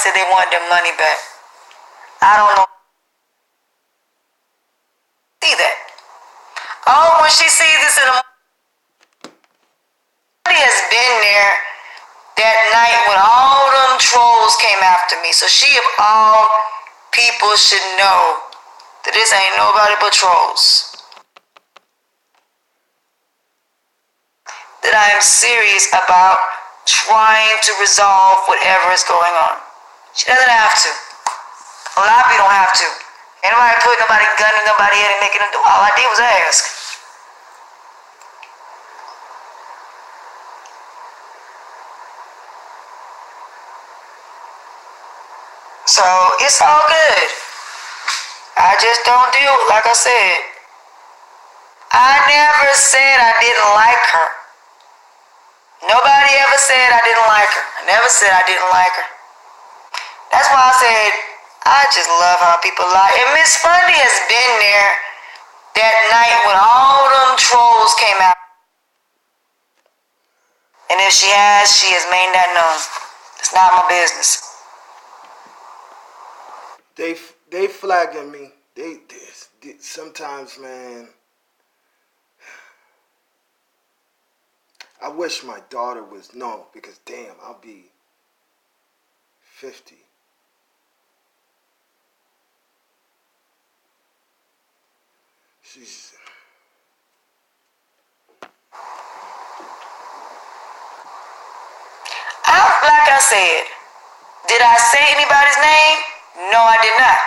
said they wanted their money back. I don't know. See that. Oh, when she sees this in the somebody has been there that night when all them trolls came after me. So she of all people should know that this ain't nobody but trolls. That I am serious about trying to resolve whatever is going on. She doesn't have to. A lot of people don't have to. Ain't nobody putting nobody gun in nobody's head and making them do. All I did was ask. So it's all good. I just don't deal, like I said. I never said I didn't like her. Nobody ever said I didn't like her. I never said I didn't like her. That's why I said I just love how people lie. And Miss Fundy has been there that night when all them trolls came out. And if she has made that known. It's not my business. They flagging me. They sometimes, man. I wish my daughter was because damn, I'll be 50. She's like I said, did I say anybody's name? No, I did not.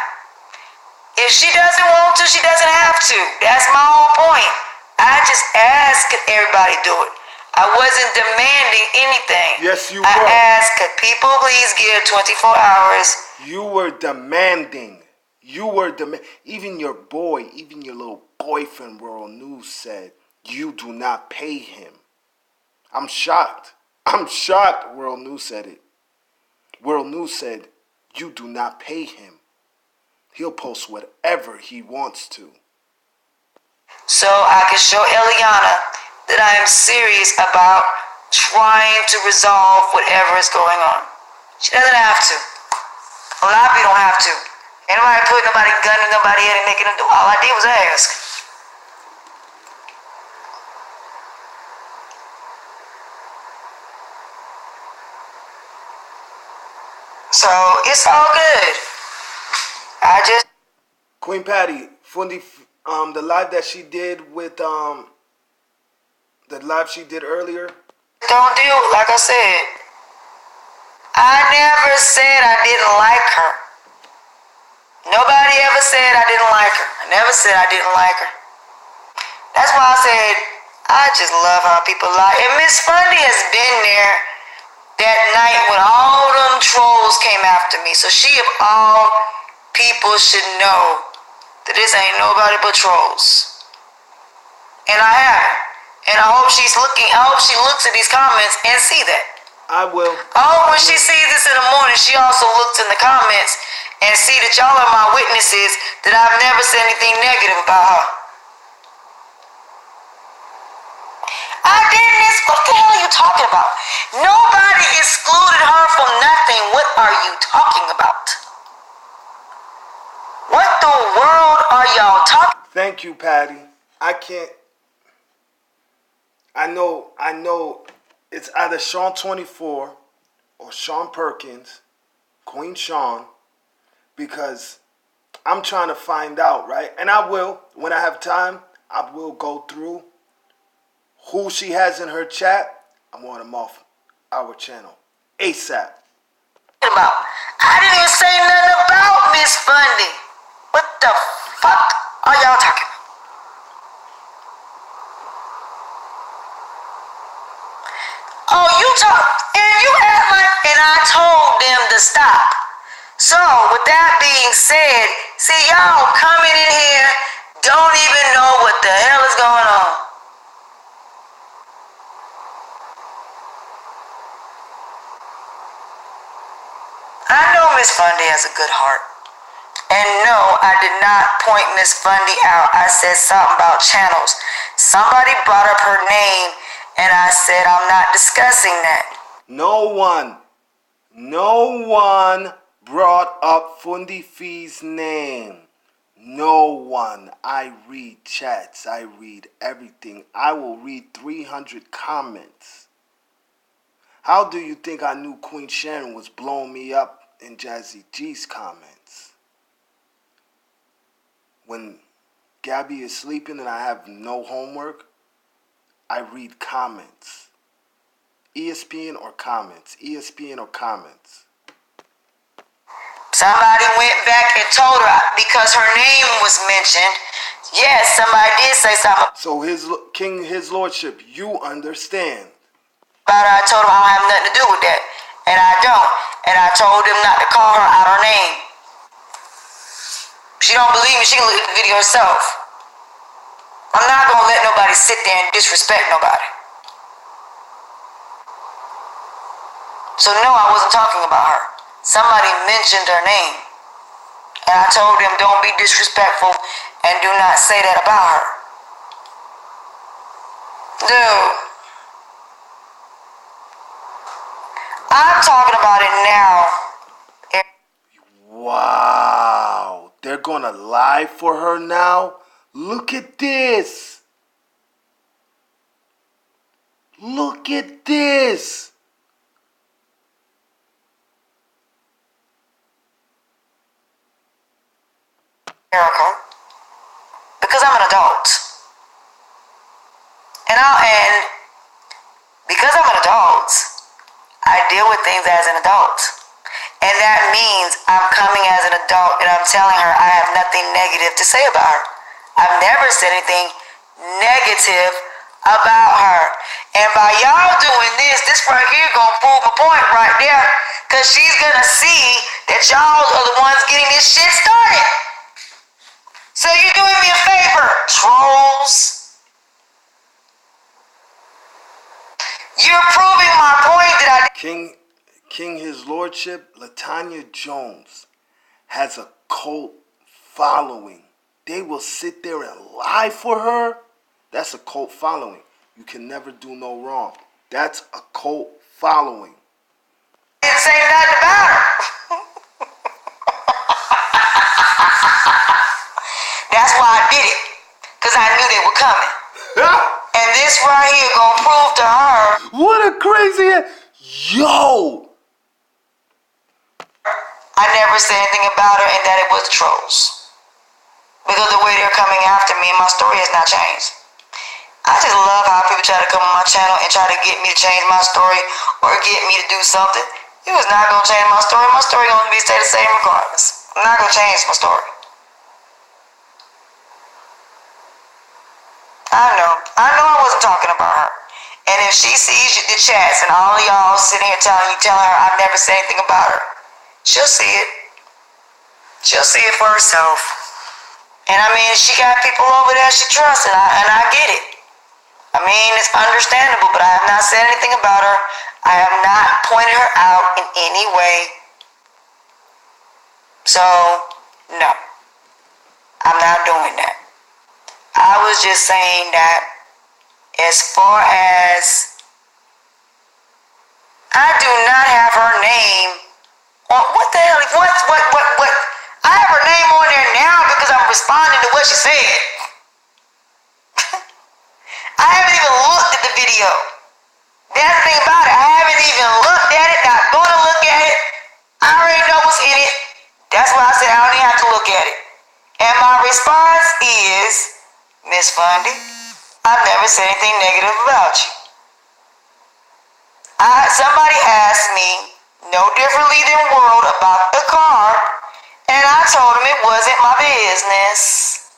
If she doesn't want to, she doesn't have to. That's my whole point. I just asked, could everybody do it? I wasn't demanding anything. Yes, you I were. asked, could people please give 24 hours? You were demanding. Even your little boyfriend, World News said, you do not pay him. I'm shocked. World News said it. World News said, you do not pay him. He'll post whatever he wants to. So I can show Eliana that I am serious about trying to resolve whatever is going on. She doesn't have to. A lot of people don't have to. Ain't nobody putting nobody gun in nobody's head and making them do. All I did was ask. So it's all good. I just Queen Patty, Fundi, the live that she did with the live she did earlier. Don't deal, like I said. I never said I didn't like her. Nobody ever said I didn't like her. I never said I didn't like her. That's why I said I just love how people lie. And Miss Fundy has been there that night when all them trolls came after me. So she of all people should know that this ain't nobody but trolls. And I haven't. And I hope she looks at these comments and see that. I will. Oh, when she sees this in the morning, she also looks in the comments and see that y'all are my witnesses that I've never said anything negative about her. I didn't. What the hell are you talking about? Nobody excluded her from nothing. What are you talking about? What the world are y'all talking? Thank you, Patty. I can't. I know it's either Sean 24 or Sean Perkins, Queen Sean, because I'm trying to find out, right? And I will, when I have time, I will go through who she has in her chat. I want them off our channel ASAP. I didn't even say nothing about Miss Fundy. What the fuck are y'all talking about? Oh, you talk, and you act like, and I told them to stop. So, with that being said, see y'all coming in here, don't even know what the hell is going on. I know Miss Fundy has a good heart. And no, I did not point Miss Fundy out. I said something about channels. Somebody brought up her name, and I said I'm not discussing that. No one brought up Fundi Fee's name. No one. I read chats. I read everything. I will read 300 comments. How do you think I knew Queen Sharon was blowing me up in Jazzy G's comments? When Gabby is sleeping and I have no homework, I read comments. ESPN or comments. ESPN or comments. Somebody went back and told her because her name was mentioned. Yes, somebody did say something So his lordship, you understand. about her. I told him I don't have nothing to do with that. And I don't. And I told him not to call her out her name. If she don't believe me, she can look at the video herself. I'm not going to let nobody sit there and disrespect nobody. So no, I wasn't talking about her. Somebody mentioned her name. And I told them don't be disrespectful and do not say that about her. Dude. I'm talking about it now. Wow. They're going to lie for her now? Look at this. Look at this. Miracle. Because I'm an adult. And because I'm an adult, I deal with things as an adult. And that means I'm coming as an adult and I'm telling her I have nothing negative to say about her. I've never said anything negative about her. And by y'all doing this right here gonna prove my point right there. Cause she's gonna see that y'all are the ones getting this shit started. So you're doing me a favor, trolls. You're proving my point that King his lordship, Latonya Jones, has a cult following. They will sit there and lie for her. That's a cult following. You can never do no wrong. That's a cult following. didn't say nothing about her. That's why I did it. Because I knew they were coming. And this right here gonna prove to her. What a crazy... Yo! I never said anything about her and that it was trolls. Because the way they're coming after me and my story has not changed. I just love how people try to come on my channel and try to get me to change my story or get me to do something. It was not gonna change my story. My story gonna stay the same regardless. I'm not gonna change my story. I know I wasn't talking about her. And if she sees the chats and all of y'all sitting here telling her I've never said anything about her, she'll see it. She'll see it for herself. And I mean, she got people over there she trusts, and I get it. I mean, it's understandable, but I have not said anything about her. I have not pointed her out in any way. So, no. I'm not doing that. I was just saying that as far as I do not have her name on, what the hell, what? I have her name on there now because I'm responding to what she said. I haven't even looked at the video. That's the thing about it. I haven't even looked at it, not going to look at it. I already know what's in it. That's why I said I don't even have to look at it. And my response is, Miss Fundy, I've never said anything negative about you. Somebody asked me, no differently than World, about the car, and I told him it wasn't my business.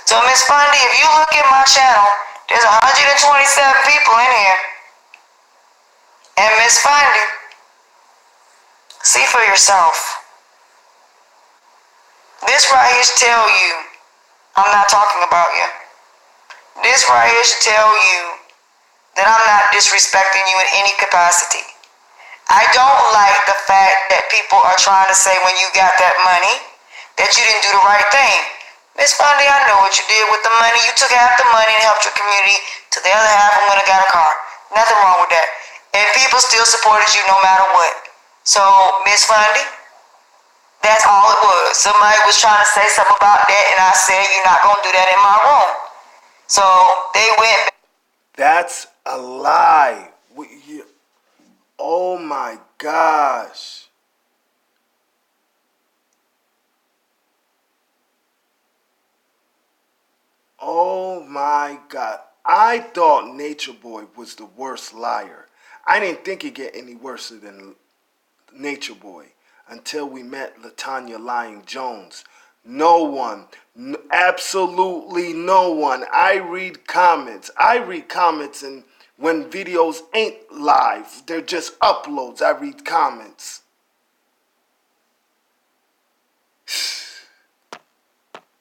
So Miss Fundy, if you look at my channel, there's 127 people in here. And Miss Fundy, see for yourself. This right here should tell you I'm not talking about you. This right here should tell you that I'm not disrespecting you in any capacity. I don't like the fact that people are trying to say when you got that money that you didn't do the right thing. Miss Fundy, I know what you did with the money. You took half the money and helped your community to the other half and went and got a car. Nothing wrong with that. And people still supported you no matter what. So, Miss Fundy, that's all it was. Somebody was trying to say something about that, and I said, you're not going to do that in my room. So, they went back. That's a lie. Oh my gosh. Oh my God. I thought Nature Boy was the worst liar. I didn't think it'd get any worse than Nature Boy until we met Latonya Lying Jones. No one, absolutely no one. I read comments. And when videos ain't live, they're just uploads. I read comments.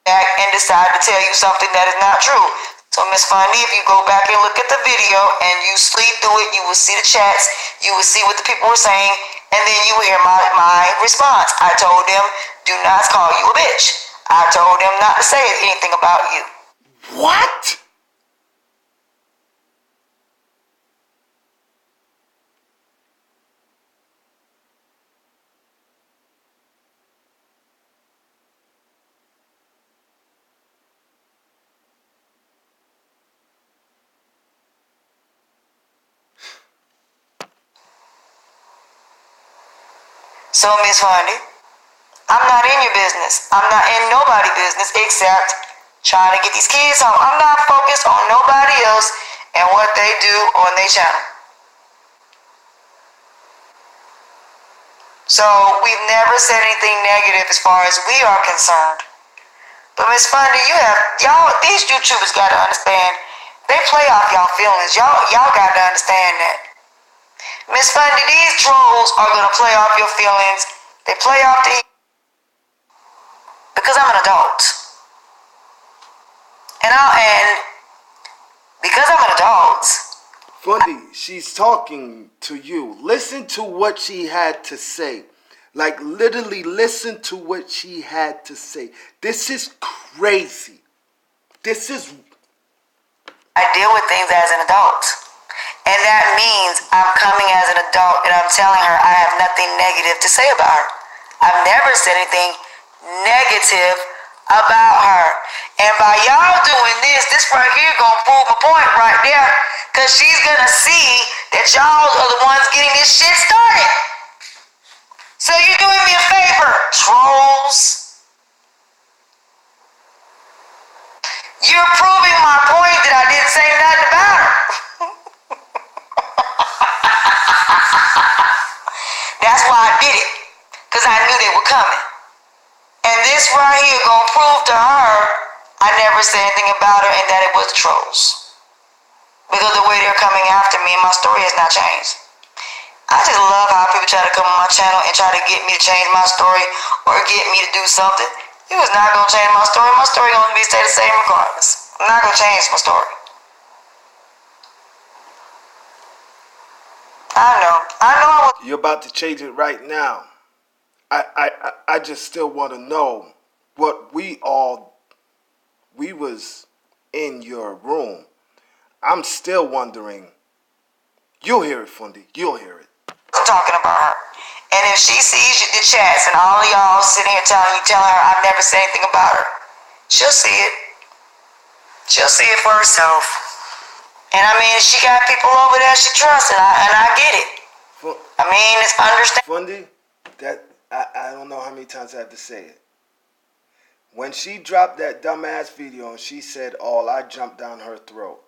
And decide to tell you something that is not true. So, Miss Funny, if you go back and look at the video and you sleep through it, you will see the chats, you will see what the people were saying, and then you will hear my response. I told them, do not call you a bitch. I told them not to say anything about you. What? So, Miss Fundy, I'm not in your business. I'm not in nobody's business except trying to get these kids home. I'm not focused on nobody else and what they do on their channel. So, we've never said anything negative as far as we are concerned. But Miss Fundy, these YouTubers got to understand, they play off y'all feelings. Y'all got to understand that. Miss Fundy, these trolls are going to play off your feelings. They play off because I'm an adult. And because I'm an adult. Fundy, she's talking to you. Listen to what she had to say. Like, literally listen to what she had to say. This is crazy. I deal with things as an adult. And that means I'm coming as an adult and I'm telling her I have nothing negative to say about her. I've never said anything negative about her. And by y'all doing this right here gonna prove my point right there. Cause she's gonna see that y'all are the ones getting this shit started. So you're doing me a favor, trolls. You're proving my point that I didn't say nothing about her. That's why I did it. Because I knew they were coming. And this right here gonna prove to her I never said anything about her and that it was trolls. Because the way they're coming after me and my story has not changed. I just love how people try to come on my channel and try to get me to change my story or get me to do something. It was not gonna change my story. My story gonna stay the same regardless. I'm not gonna change my story. I know. You're about to change it right now. I just still want to know what we was in your room. I'm still wondering. You'll hear it, Fundy. You'll hear it. I'm talking about her. And if she sees the chats and all of y'all sitting here telling her I've never said anything about her, she'll see it. She'll see it for herself. And I mean, she got people over there she trusts, and I get it. I mean, it's understandable. Fundy, I don't know how many times I have to say it. When she dropped that dumbass video and she said all, I jumped down her throat.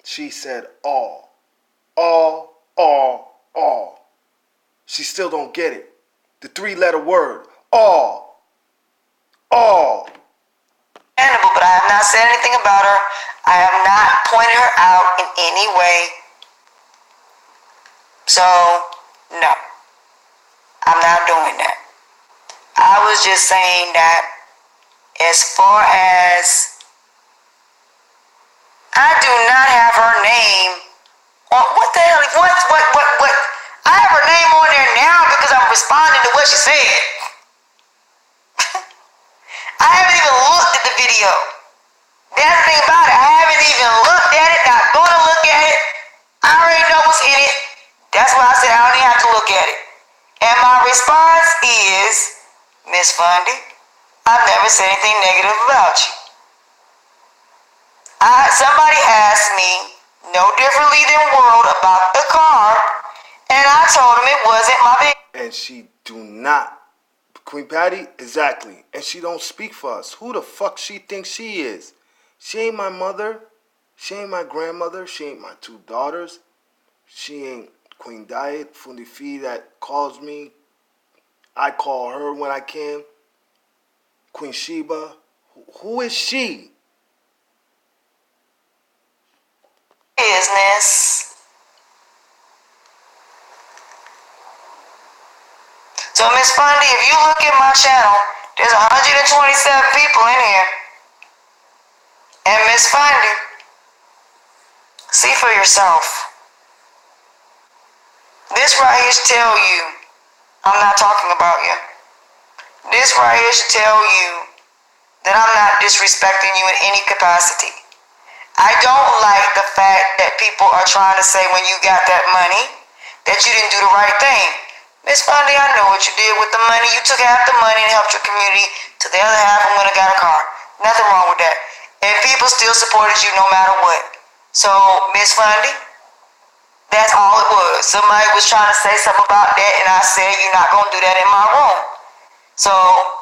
She said all. She still don't get it. The 3-letter word, all. But I have not said anything about her. I have not pointed her out in any way. So, no. I'm not doing that. I was just saying that as far as I do not have her name on, what the hell, what? I have her name on there now because I'm responding to what she said. I haven't even looked at the video. That's the thing about it. I haven't even looked at it, not gonna look at it. I already know what's in it. That's Miss Fundy, I've never said anything negative about you. Somebody asked me, no differently than World, about the car, and I told him it wasn't my business. And she do not. Queen Patty, exactly. And she don't speak for us. Who the fuck she thinks she is? She ain't my mother. She ain't my grandmother. She ain't my two daughters. She ain't Queen Diet, Fundi Fee that calls me. I call her when I can. Queen Sheba. Who is she? Business. So Miss Fundy, if you look at my channel, there's 127 people in here. And Miss Fundy, see for yourself. This right here should tell you, I'm not talking about you. This right here should tell you that I'm not disrespecting you in any capacity. I don't like the fact that people are trying to say when you got that money that you didn't do the right thing. Miss Fundy, I know what you did with the money. You took half the money and helped your community to the other half and went and got a car. Nothing wrong with that. And people still supported you no matter what. So, Miss Fundy, that's all it was. Somebody was trying to say something about that and I said, you're not going to do that in my room. So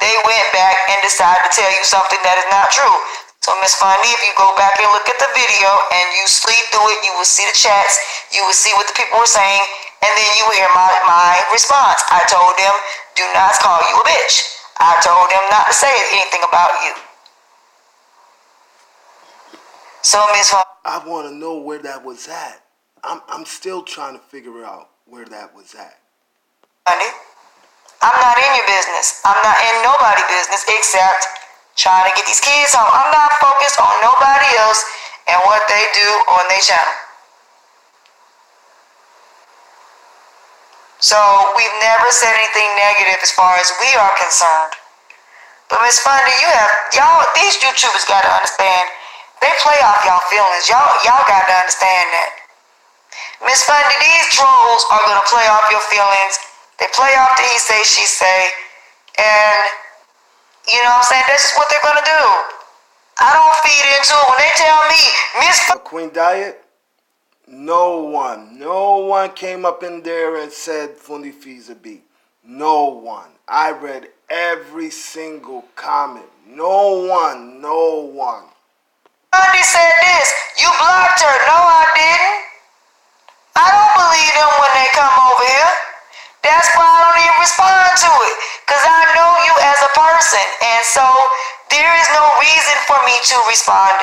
they went back and decided to tell you something that is not true. So Miss Fundy, if you go back and look at the video and you sleep through it, you will see the chats, you will see what the people were saying, and then you will hear my response. I told them, do not call you a bitch. I told them not to say anything about you. So Miss Fundy, I want to know where that was at. I'm still trying to figure out where that was at. Fundy, I'm not in your business. I'm not in nobody's business except trying to get these kids home. I'm not focused on nobody else and what they do on their channel. So we've never said anything negative as far as we are concerned. But Miss Fundy, these YouTubers got to understand, they play off y'all feelings. Y'all got to understand that. Miss Fundy, these trolls are going to play off your feelings. They play off the he say, she say. And, you know what I'm saying? That's just what they're going to do. I don't feed into it. When they tell me, Miss Fundy. Queen Diet, no one came up in there and said Fundi Fee's a beat. No one. I read every single comment. No one. Fundy said this. You blocked her. No, I didn't. I don't believe them when they come over here. That's why I don't even respond to it. Because I know you as a person. And so there is no reason for me to respond.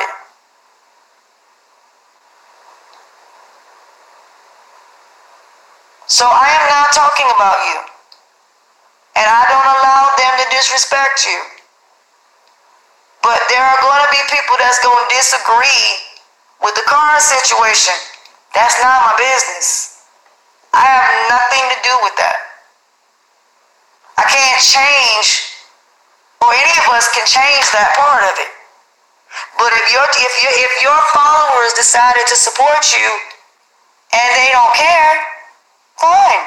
So I am not talking about you. And I don't allow them to disrespect you. But there are going to be people that's going to disagree with the car situation. That's not my business. I have nothing to do with that. I can't change, or any of us can change that part of it. But if your followers decided to support you and they don't care, fine.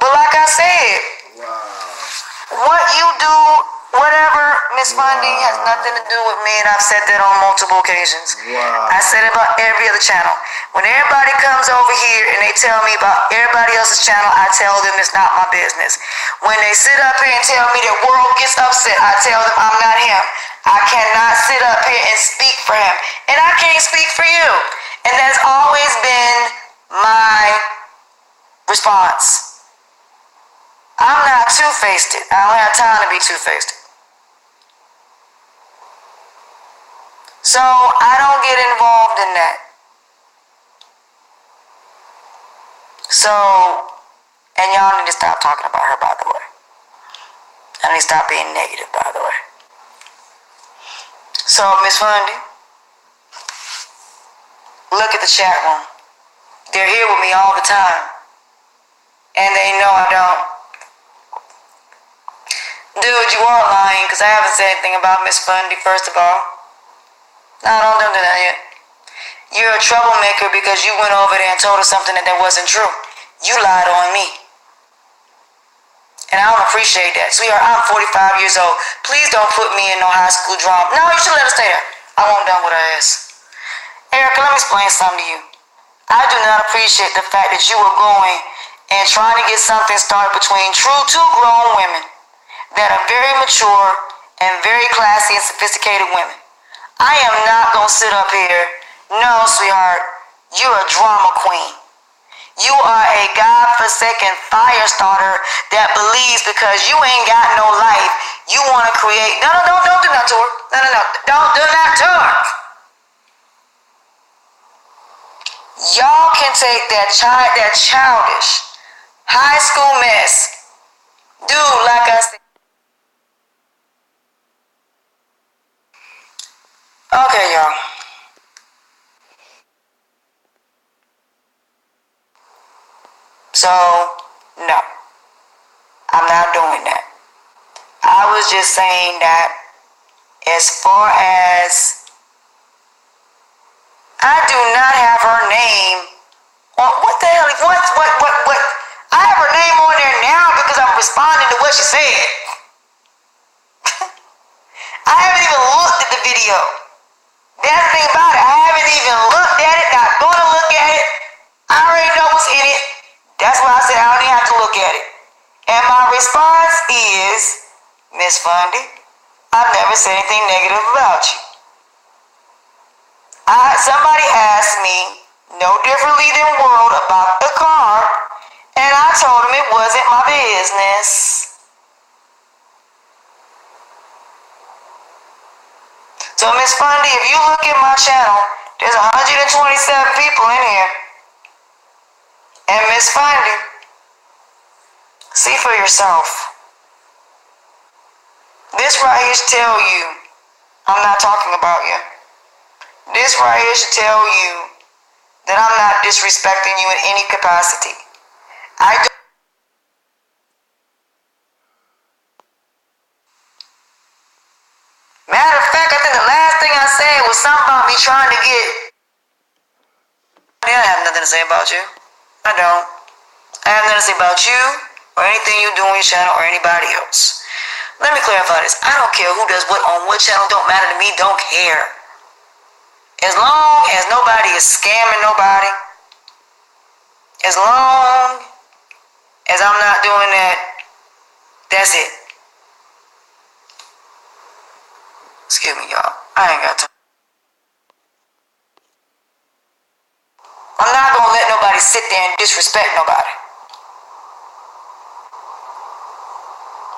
But like I said, what you do, whatever, Miss Fundy, has nothing to do with me, and I've said that on multiple occasions. I said it about every other channel. When everybody comes over here and they tell me about everybody else's channel, I tell them it's not my business. When they sit up here and tell me that World gets upset, I tell them I'm not him. I cannot sit up here and speak for him. And I can't speak for you. And that's always been my response. I'm not two-faced. I don't have time to be two-faced. So I don't get involved in that. So, and y'all need to stop talking about her, by the way. I need to stop being negative, by the way. So, Miss Fundy, look at the chat room. They're here with me all the time. And they know I don't. Dude, you are lying, because I haven't said anything about Miss Fundy, first of all. No, don't do that yet. You're a troublemaker because you went over there and told her something that wasn't true. You lied on me. And I don't appreciate that. Sweetheart, I'm 45 years old. Please don't put me in no high school drama. No, you should let her stay there. I won't done with her ass. Erica, let me explain something to you. I do not appreciate the fact that you were going and trying to get something started between two grown women that are very mature and very classy and sophisticated women. I am not going to sit up here. No, sweetheart, you're a drama queen. You are a godforsaken fire starter that believes because you ain't got no life, you want to create. No, don't do that to her. No. Don't do that to her. Y'all can take that childish high school mess. Dude, like I said. Okay, y'all. So, no. I'm not doing that. I was just saying that as far as I do not have her name on what the hell? What? I have her name on there now because I'm responding to what she said. I haven't even looked at the video. That's the thing about it. I haven't even looked at it, not gonna look at it. I already know what's in it. That's why I said I don't even have to look at it. And my response is, Miss Fundy, I've never said anything negative about you. Somebody asked me, no differently than World, about the car, and I told him it wasn't my business. So Miss Fundy, if you look at my channel, there's 127 people in here. And Miss Fundy, see for yourself. This right here should tell you, I'm not talking about you. This right here should tell you that I'm not disrespecting you in any capacity. Matter of fact, I think the last thing I said was something about me trying to get. I have nothing to say about you. I don't. I have nothing to say about you or anything you do on your channel or anybody else. Let me clarify this. I don't care who does what on what channel. Don't matter to me. Don't care. As long as nobody is scamming nobody, as long as I'm not doing that, that's it. Excuse me, y'all. I ain't got time. I'm not gonna let nobody sit there and disrespect nobody.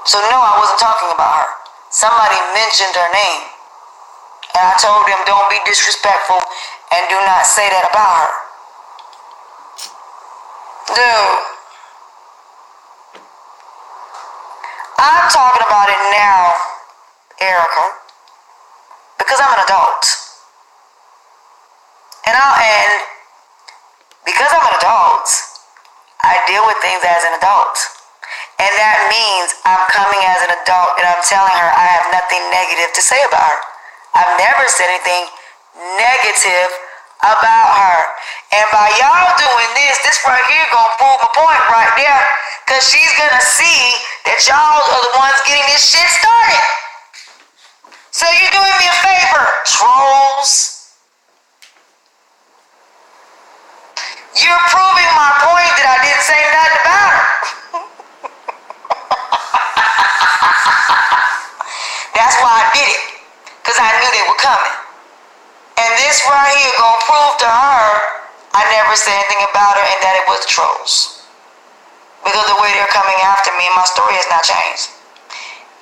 So no, I wasn't talking about her. Somebody mentioned her name. And I told them, don't be disrespectful and do not say that about her. Dude, I'm talking about it now, Erica, because I'm an adult. And because I'm an adult, I deal with things as an adult. And that means I'm coming as an adult and I'm telling her I have nothing negative to say about her. I've never said anything negative about her. And by y'all doing this right here gonna prove my point right there. Cause she's gonna see that y'all are the ones getting this shit started. So you're doing me a favor, trolls. You're proving my point that I didn't say nothing about her. That's why I did it. Because I knew they were coming. And this right here gonna prove to her I never said anything about her and that it was trolls. Because the way they're coming after me and my story has not changed.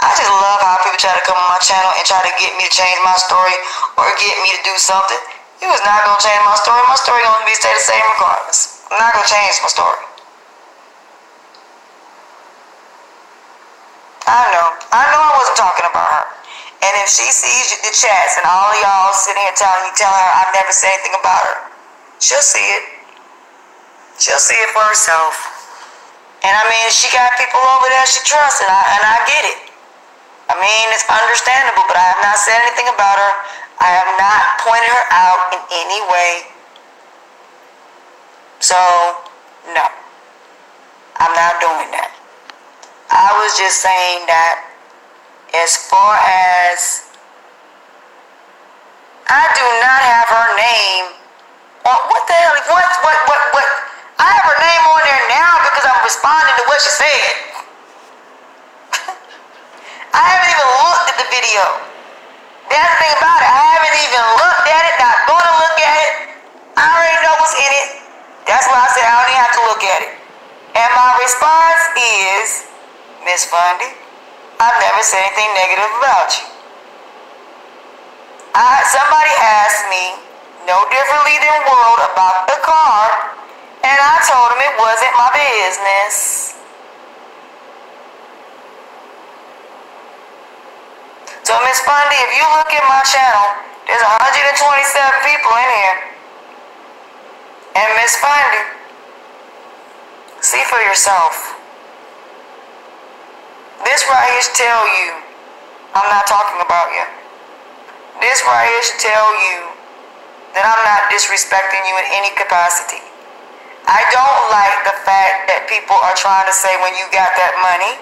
I just love how people try to come on my channel and try to get me to change my story or get me to do something. It was not gonna change my story. My story gonna stay the same regardless. I'm not gonna change my story. I know I wasn't talking about her. And if she sees the chats and all of y'all sitting here telling her I've never said anything about her, she'll see it. She'll see it for herself. And I mean, she got people over there she trusts, and I get it. I mean, it's understandable, but I have not said anything about her. I have not pointed her out in any way. So, no. I'm not doing that. I was was just saying that as far as I do not have her name on, what the hell, what, I have her name on there now because I'm responding to what she said. I haven't even looked at the video. That's the thing about it. I haven't even looked at it, not going to look at it. I already know what's in it. That's why I said I don't even have to look at it. And my response is, Miss Fundy, I've never said anything negative about you. Somebody asked me, no differently than World, about the car, and I told him it wasn't my business. So Miss Fundy, if you look at my channel, there's 127 people in here. And Miss Fundy, see for yourself. This right here should tell you, I'm not talking about you. This right here should tell you that I'm not disrespecting you in any capacity. I don't like the fact that people are trying to say when you got that money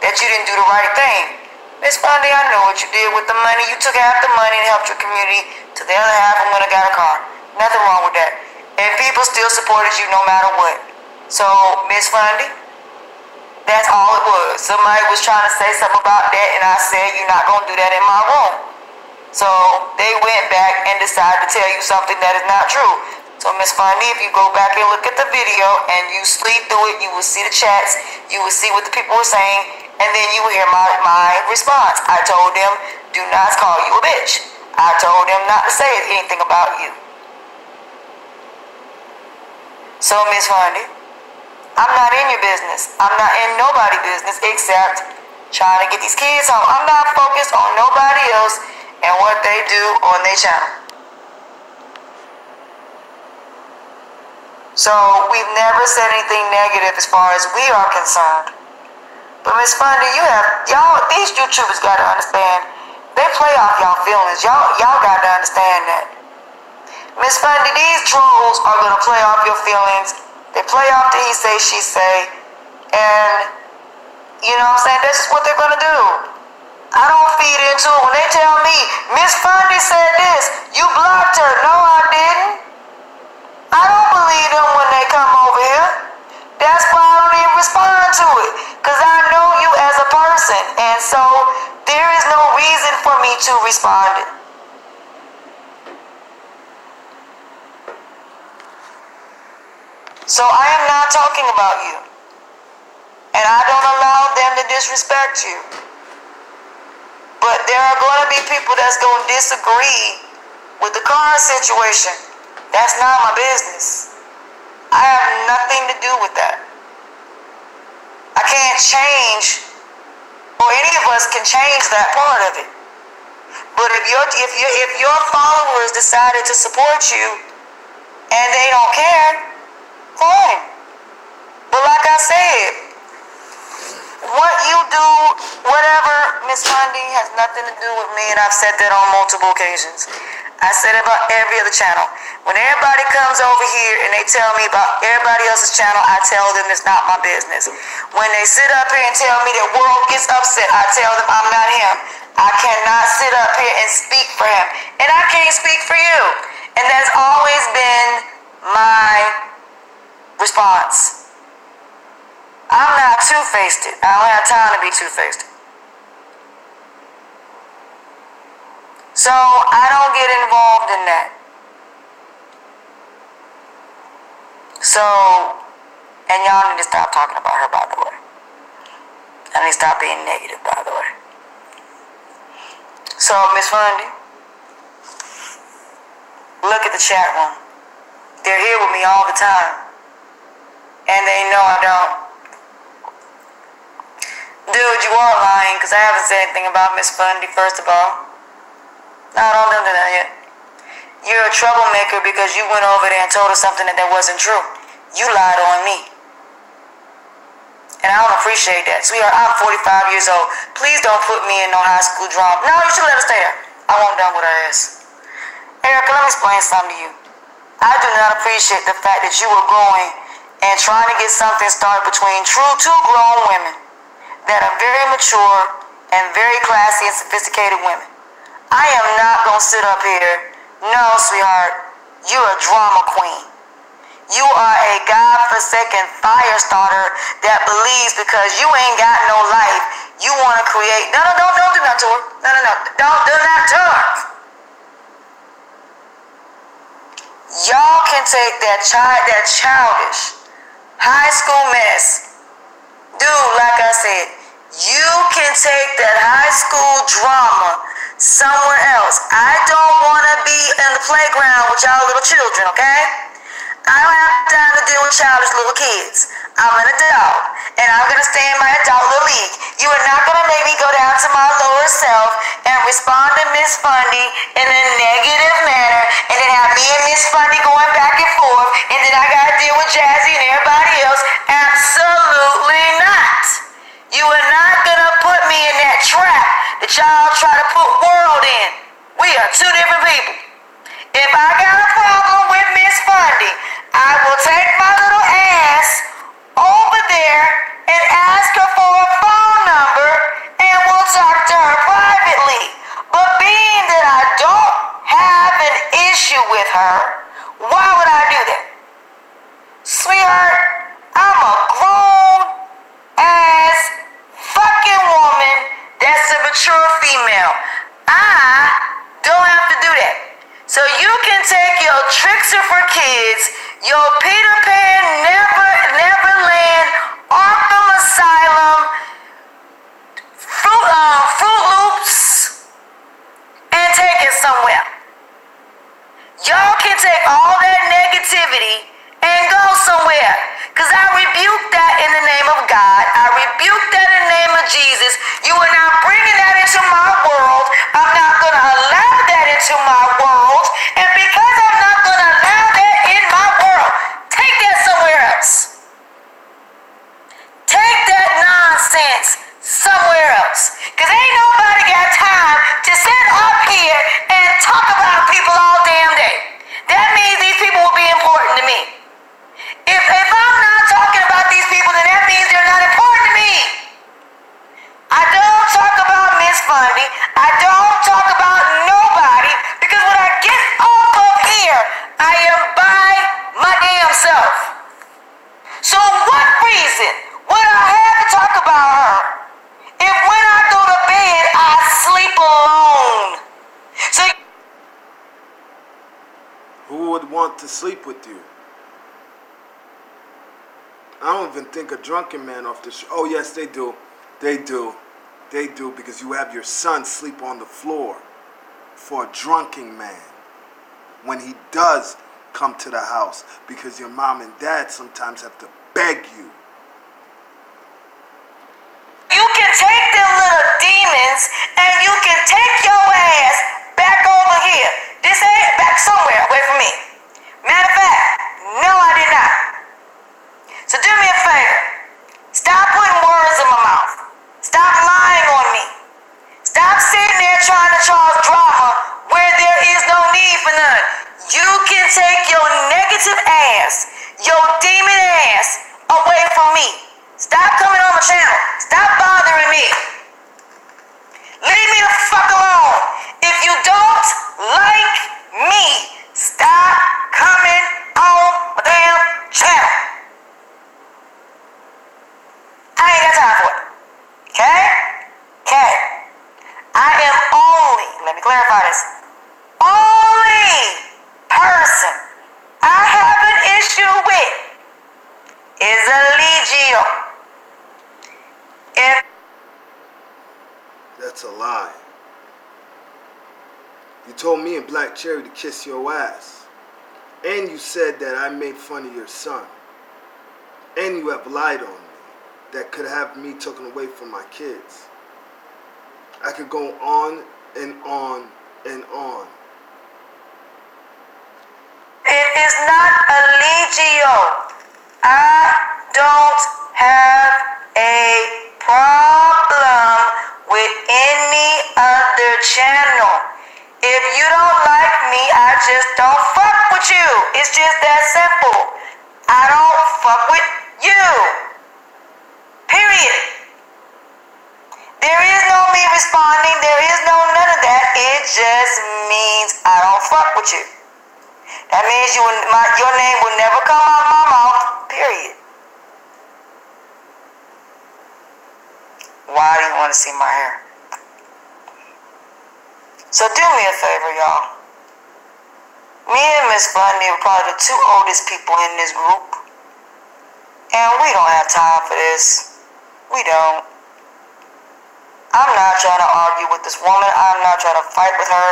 that you didn't do the right thing. Miss Fundy, I know what you did with the money. You took half the money and helped your community, to the other half and went and got a car. Nothing wrong with that. And people still supported you no matter what. So, Miss Fundy, that's all it was. Somebody was trying to say something about that, and I said, you're not going to do that in my room. So, they went back and decided to tell you something that is not true. So, Miss Fundy, if you go back and look at the video and you sleep through it, you will see the chats, you will see what the people were saying, and then you will hear my response. I told them, do not call you a bitch. I told them not to say anything about you. So, Miss Fundy, I'm not in your business. I'm not in nobody's business except trying to get these kids home. I'm not focused on nobody else and what they do on their channel. So, we've never said anything negative as far as we are concerned. But Miss Fundy, these YouTubers gotta understand, they play off y'all feelings. Y'all gotta understand that. Miss Fundy, these trolls are gonna play off your feelings. They play off the he say, she say, and you know what I'm saying, that's just what they're gonna do. I don't feed into it. When they tell me, Miss Fundy said this, you blocked her. No, I didn't. I don't believe them when they come over here. That's why I don't even respond to it. Because I know you as a person. And so, there is no reason for me to respond. So, I am not talking about you. And I don't allow them to disrespect you. But there are going to be people that's going to disagree with the car situation. That's not my business. I have nothing to do with that. I can't change, or any of us can change that part of it. But if your followers decided to support you and they don't care, fine. But like I said, what you do, whatever, Miss Fundy, has nothing to do with me, and I've said that on multiple occasions. I said it about every other channel. When everybody comes over here and they tell me about everybody else's channel, I tell them it's not my business. When they sit up here and tell me that World gets upset, I tell them I'm not him. I cannot sit up here and speak for him. And I can't speak for you. And that's always been my response. I'm not two-faced. I don't have time to be two-faced. So, I don't get involved in that. So, and y'all need to stop talking about her, by the way. I need to stop being negative, by the way. So, Miss Fundy, look at the chat room. They're here with me all the time. And they know I don't. Dude, you are lying, because I haven't said anything about Miss Fundy, first of all. No, don't do that yet. You're a troublemaker because you went over there and told her something that wasn't true. You lied on me. And I don't appreciate that. Sweetheart, I'm 45 years old. Please don't put me in no high school drama. No, you should let her stay there. I won't done with her ass. Erica, let me explain something to you. I do not appreciate the fact that you were going and trying to get something started between two grown women that are very mature and very classy and sophisticated women. I am not going to sit up here. No, sweetheart, you're a drama queen. You are a God-forsaken fire starter that believes because you ain't got no life, you want to create. No, don't do that to her. No. Don't do that to her. Y'all can take that childish high school mess. Dude, like I said, you can take that high school drama somewhere else. I don't want to be in the playground with y'all little children, okay? I don't have time to deal with childish little kids. I'm an adult, and I'm going to stay in my adult little league. You are not going to make me go down to my lower self and respond to Miss Fundy in a negative manner, and then have me and Miss Fundy going back and forth, and then I got to deal with Jazzy and everybody else. Absolutely not. You are not going to put me in that trap that y'all try to put world in. We are two different people. If I got a problem with Miss Fundy, I will take my little ass over there and ask her for a phone number and we'll talk to her privately. But being that I don't have an issue with her, why would I do that? Sweetheart, I'm a grown ass fucking woman that's a mature female. I don't have to do that. So you can take your Trickster for Kids, your Peter Pan, Neverland, Arkham Asylum, Fruit Loops, and take it somewhere. Y'all can take all that negativity and go somewhere. Because I rebuke that in the name of God. I rebuke that in the name of Jesus. You are not bringing that into my world. I'm not going to allow that into my world. And because I'm not going to allow that in my world, take that somewhere else. Take that nonsense somewhere else. Because ain't nobody got time to sit up here and talk about people all damn day. That means these people will be important to me. If I'm not talking about these people, then that means they're not important to me. I don't talk about Miss Fundy. I don't talk about nobody because when I get off of here, I am by my damn self. So what reason would I have to talk about her if when I go to bed, I sleep alone? So who would want to sleep with you? I don't even think a drunken man off the show. Oh, yes, they do. They do. They do because you have your son sleep on the floor for a drunken man when he does come to the house because your mom and dad sometimes have to beg you. You can take them little demons and you can take your ass back over here. This ain't back somewhere away from me. Matter of fact, no, I did not. So do me a favor. Stop putting words in my mouth. Stop lying on me. Stop sitting there trying to cause drama where there is no need for none. You can take your negative ass, your demon ass away from me. Stop coming on my channel. Stop bothering me. Leave me the fuck alone. If you don't like me, stop coming on my damn channel. I ain't got time for it. Okay? Okay. I am only, let me clarify this, only person I have an issue with is Allegio. If That's a lie. You told me and Black Cherry to kiss your ass. And you said that I made fun of your son. And you have lied on me. That could have me taken away from my kids. I could go on and on and on. it is not Allegio. I don't have a problem with any other channel. If you don't like me, I just don't fuck with you. It's just that simple. I don't fuck with you. Period. with you. That means your name will never come out of my mouth, period. Why do you want to see my hair? So do me a favor, y'all. Me and Miss Bundy are probably the two oldest people in this group. And we don't have time for this. We don't. I'm not trying to argue with this woman. I'm not trying to fight with her.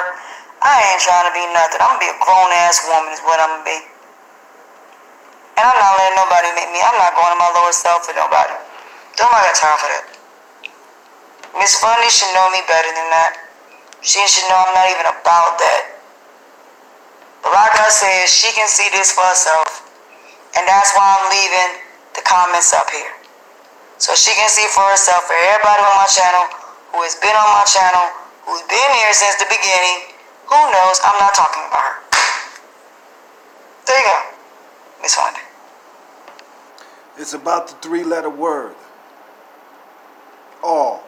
I ain't trying to be nothing. I'm going to be a grown-ass woman is what I'm going to be. And I'm not letting nobody make me. I'm not going to my lower self for nobody. Don't got time for that. Miss Bundy should know me better than that. She should know I'm not even about that. But like I said, she can see this for herself. And that's why I'm leaving the comments up here. So she can see for herself, for everybody on my channel, who has been on my channel, who's been here since the beginning, who knows, I'm not talking about her. There you go, Miss Fonda. It's about the 3-letter word. All.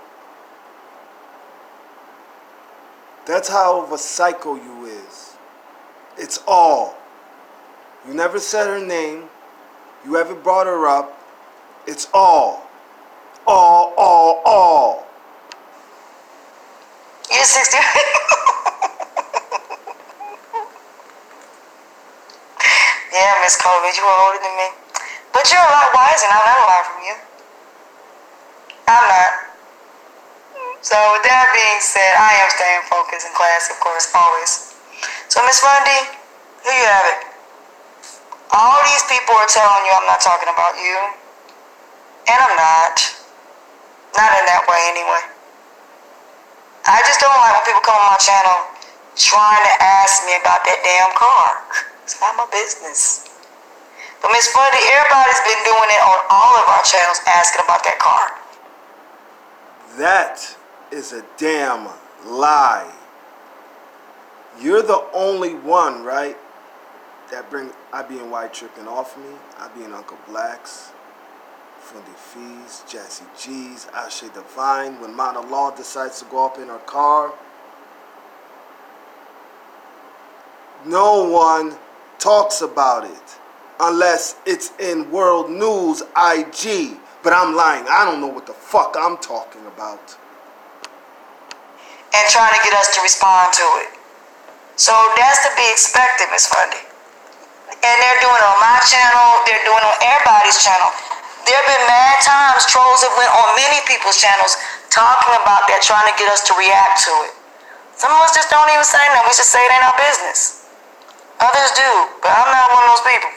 That's how of a psycho you is. It's all. You never said her name. You ever brought her up. It's all. All. You're 60. Yeah, Miss COVID, you were older than me. But you're a lot wiser, and I learned a lot from you. I'm not. So with that being said, I am staying focused in class, of course, always. So Miss Bundy, here you have it. All these people are telling you I'm not talking about you. And I'm not. Not in that way anyway. I just don't like when people come on my channel trying to ask me about that damn car. It's not my business. But Miss Bundy, everybody's been doing it on all of our channels asking about that car. That is a damn lie. You're the only one, right, that bring I be in White tripping off me. I be in Uncle Black's, Fundy Fees, Jazzy G's, Ashe Divine. When Mona Law decides to go up in her car, no one talks about it unless it's in World News IG. But I'm lying. I don't know what the fuck I'm talking about. And trying to get us to respond to it. So that's to be expected, Miss Fundy. And they're doing it on my channel. They're doing it on everybody's channel. There have been mad times trolls have went on many people's channels talking about that, trying to get us to react to it. Some of us just don't even say that. We just say it ain't our business. Others do, but I'm not one of those people.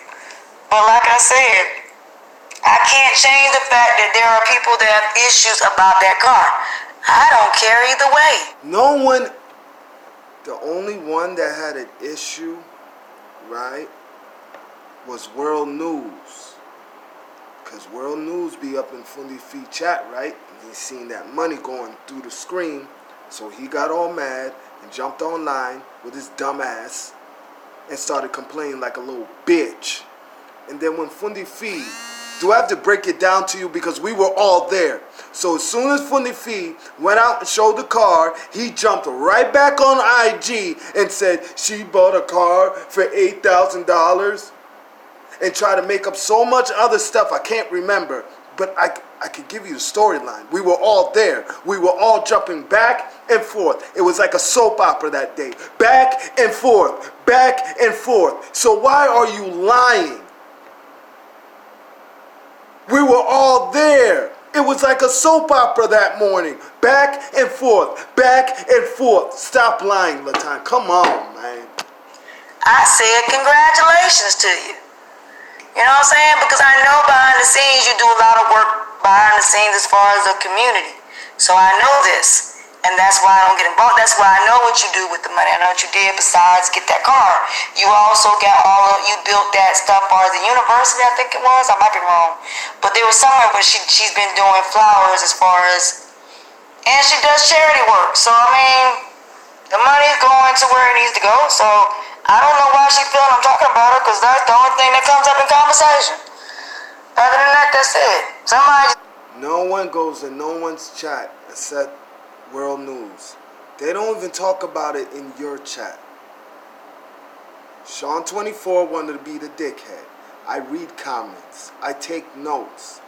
But like I said, I can't change the fact that there are people that have issues about that car. I don't care either way. No one, the only one that had an issue, right, was World News. Because World News be up in Fundy Feet chat, right? And he seen that money going through the screen. So he got all mad and jumped online with his dumb ass and started complaining like a little bitch. And then when Fundy Feet, do I have to break it down to you because we were all there. So as soon as Fundy Feet went out and showed the car, he jumped right back on IG and said she bought a car for $8,000 and tried to make up so much other stuff I can't remember. But I could give you the storyline. We were all there. We were all jumping back and forth. It was like a soap opera that day. Back and forth. Back and forth. So why are you lying? We were all there. It was like a soap opera that morning. Back and forth. Back and forth. Stop lying, Latonya. Come on, man. I said congratulations to you. You know what I'm saying? Because I know behind the scenes you do a lot of work behind the scenes as far as the community. So I know this. And that's why I don't get involved. That's why I know what you do with the money. I know what you did besides get that car. You also got you built that stuff for the university, I think it was. I might be wrong. But there was somewhere where she's been doing flowers as far as, and she does charity work. So, I mean, the money's going to where it needs to go. So, I don't know why she feeling I'm talking about her, because that's the only thing that comes up in conversation. Other than that, that's it. Somebody. No one goes in no one's chat except World News. They don't even talk about it in your chat. Sean 24 wanted to be the dickhead. I read comments. I take notes.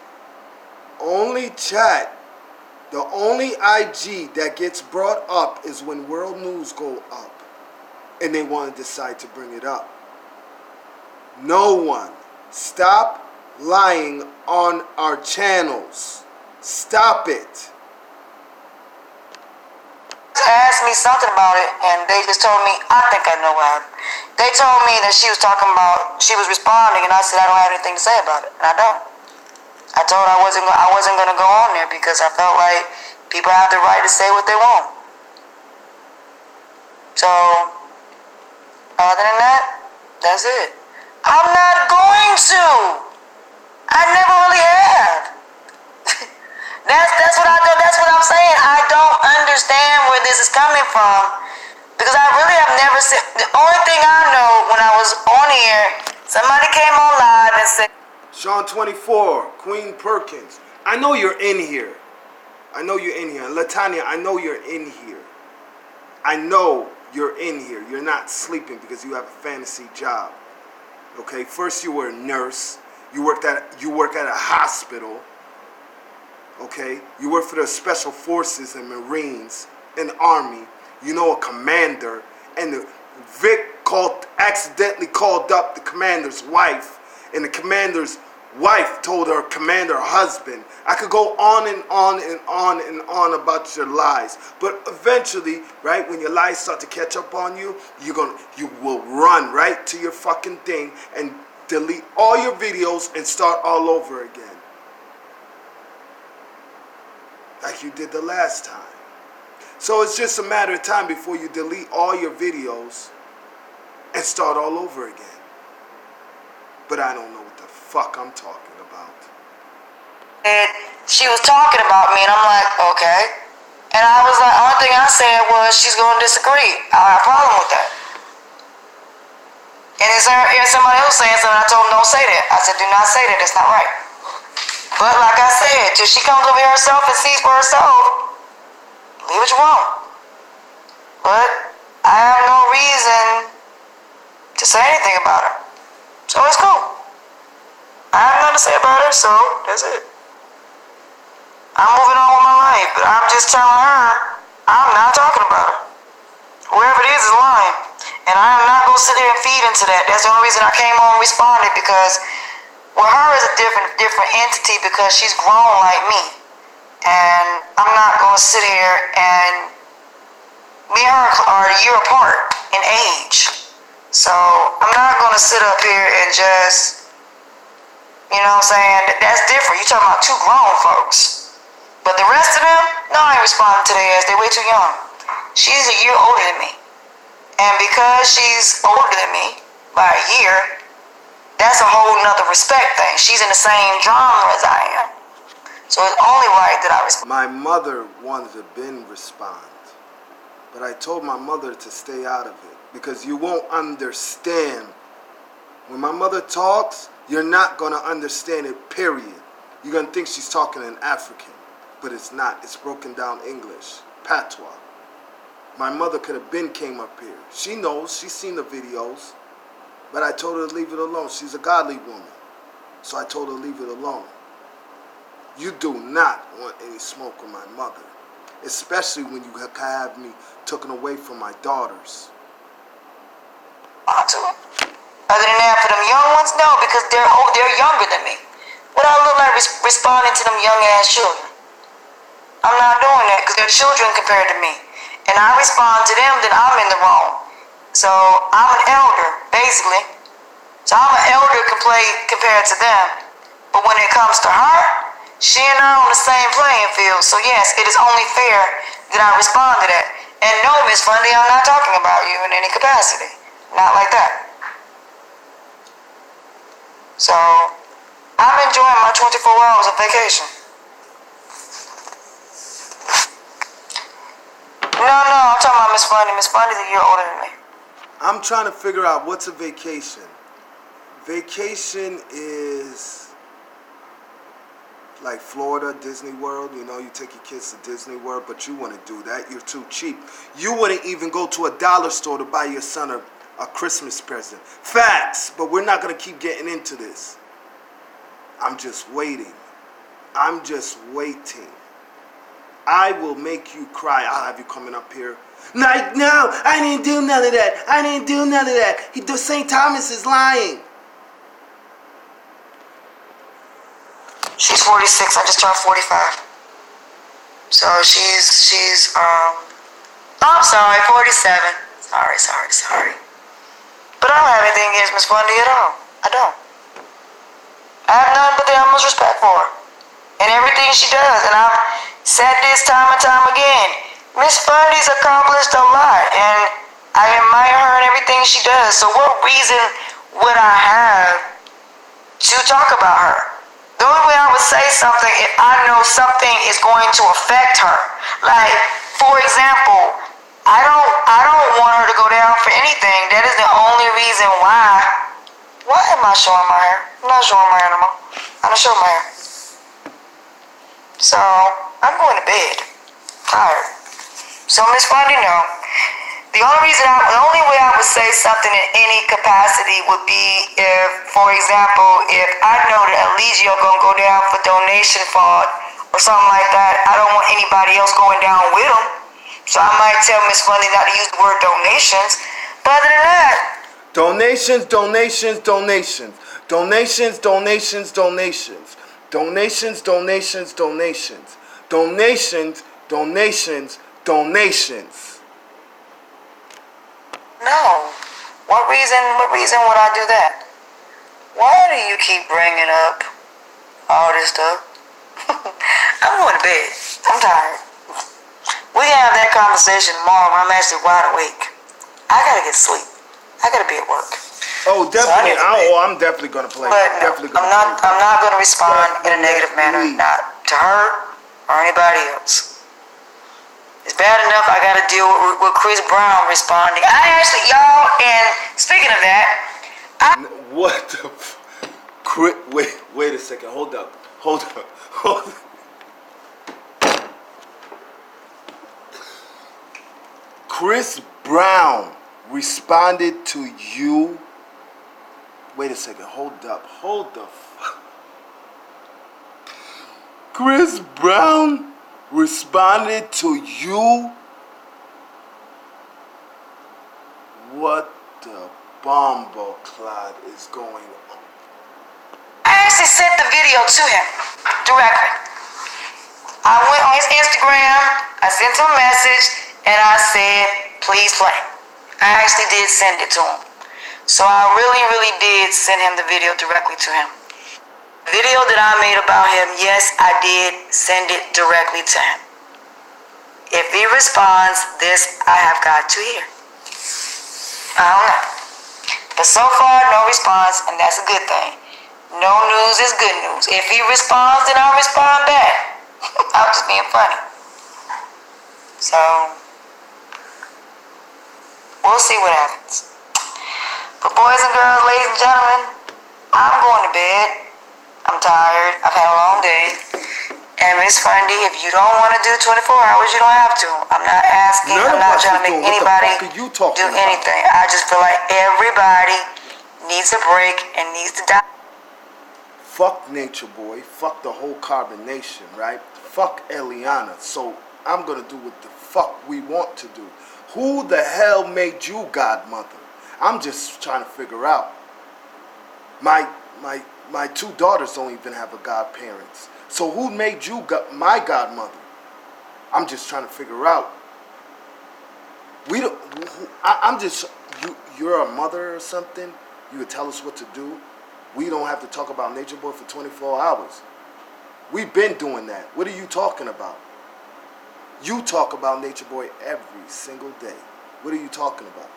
Only chat, the only IG that gets brought up is when world news go up and they want to decide to bring it up. No one. Stop lying on our channels. Stop it. Asked me something about it, and they just told me, I think I know what happened. They told me that she was talking about, she was responding, and I said I don't have anything to say about it, and I don't. I told her I wasn't gonna go on there because I felt like people have the right to say what they want. So, other than that, that's it. I'm not going to. I never really have. That's what I do. That's what I'm saying. I don't understand where this is coming from because I really have never said. The only thing I know when I was on here, somebody came on live and said, Sean 24, Queen Perkins. I know you're in here. I know you're in here. Latonya, I know you're in here. I know you're in here. You're not sleeping because you have a fantasy job. Okay, first you were a nurse. You work at a hospital. Okay, you work for the Special Forces and Marines and Army. You know a commander, and Vic accidentally called up the commander's wife, and the commander's wife told her commander husband. I could go on and on and on and on about your lies, but eventually, right, when your lies start to catch up on you, you will run right to your fucking thing and delete all your videos and start all over again. Like you did the last time. So it's just a matter of time before you delete all your videos and start all over again. But I don't know what the fuck I'm talking about. and she was talking about me, and I'm like, okay. And I was like, only thing I said was she's going to disagree. I have a problem with that. And then somebody else saying something, I told them don't say that. I said, do not say that. That's not right. But like I said, till she comes over here herself and sees for herself, leave what you want. But I have no reason to say anything about her. So it's cool. I have nothing to say about her, so that's it. I'm moving on with my life, but I'm just telling her I'm not talking about her. Whoever it is lying. And I am not going to sit here and feed into that. That's the only reason I came on and responded, because well, her is a different entity because she's grown like me. And I'm not going to sit here and me and her are a year apart in age. So I'm not going to sit up here and just, you know what I'm saying, that's different. You're talking about two grown folks. But the rest of them, no, I ain't responding to their ass. They're way too young. She's a year older than me. And because she's older than me by a year, that's a whole nother respect thing. She's in the same genre as I am. So it's only right that I respond. My mother wanted to respond, but I told my mother to stay out of it because you won't understand. When my mother talks, you're not going to understand it, period. You're going to think she's talking in African, but it's not. It's broken down English, patois. My mother could have came up here. She knows. She's seen the videos. But I told her to leave it alone. She's a godly woman. So I told her to leave it alone. You do not want any smoke with my mother. Especially when you have me taken away from my daughters. Other than that, for them young ones, no, because they're younger than me. What I look like responding to them young ass children? I'm not doing that because they're children compared to me. And I respond to them, then I'm in the wrong. So I'm an elder, basically. So I'm an elder compared to them. But when it comes to her, she and I are on the same playing field. So yes, it is only fair that I respond to that. And no, Miss Fundy, I'm not talking about you in any capacity. Not like that. So I'm enjoying my 24 hours of vacation. No, I'm talking about Miss Fundy. Miss Fundy's a year older than me. I'm trying to figure out what's a vacation. Vacation is like Florida, Disney World. You know, you take your kids to Disney World, but you wouldn't do that. You're too cheap. You wouldn't even go to a dollar store to buy your son a Christmas present. Facts, but we're not going to keep getting into this. I'm just waiting. I'm just waiting. I will make you cry. I'll have you coming up here. Like, no, I didn't do none of that. I didn't do none of that. St. Thomas is lying. She's 46. I just turned 45. So she's oh, I'm sorry, 47. Sorry. But I don't have anything against Miss Bundy at all. I don't. I have nothing but the utmost respect for her and everything she does. And I've said this time and time again. Miss Bundy's accomplished a lot, and I admire her and everything she does. So what reason would I have to talk about her? The only way I would say something if I know something is going to affect her. Like, for example, I don't want her to go down for anything. That is the only reason why. Why am I showing my hair? I'm not showing my hair no more. I'm not showing my hair. So I'm going to bed. Tired. So Miss Bundy, no. The only way I would say something in any capacity would be if, for example, if I know that Allegio gonna go down for donation fund or something like that, I don't want anybody else going down with him. So I might tell Miss Bundy not to use the word donations. But other than that, Donations. no. What reason would I do that? Why do you keep bringing up all this stuff? I'm going to bed. I'm tired. We can have that conversation tomorrow when I'm actually wide awake. I gotta get sleep. I gotta be at work. Oh, definitely. So I'm definitely gonna play. But no, I'm not gonna respond in a negative manner, not to her or anybody else. It's bad enough I gotta deal with Chris Brown responding. I actually, y'all, and speaking of that, What the wait a second. Hold up. Chris Brown responded to you. Wait a second. Hold the Chris Brown responded to you. What the bombo clod is going on? I actually sent the video to him directly. I went on his Instagram, I sent him a message, and I said, please play. I actually did send it to him. So I really did send him the video directly to him. The video that I made about him, yes, I did send it directly to him. If he responds, this I have got to hear. I don't know. But so far, no response, and that's a good thing. No news is good news. If he responds, then I'll respond back. I'm just being funny. So, we'll see what happens. But boys and girls, ladies and gentlemen, I'm going to bed. I'm tired. I've had a long day. And Miss Fundy, if you don't want to do 24 hours, you don't have to. I'm not asking. I'm not trying to make anybody do anything. I just feel like everybody needs a break and needs to die. Fuck Nature Boy. Fuck the whole CarbonNation, right? Fuck Eliana. So I'm gonna do what the fuck we want to do. Who the hell made you godmother? I'm just trying to figure out. My two daughters don't even have a godparents. So who made you my godmother? I'm just trying to figure out. We don't. I'm just. You're a mother or something. You would tell us what to do. We don't have to talk about Nature Boy for 24 hours. We've been doing that. What are you talking about? You talk about Nature Boy every single day. What are you talking about?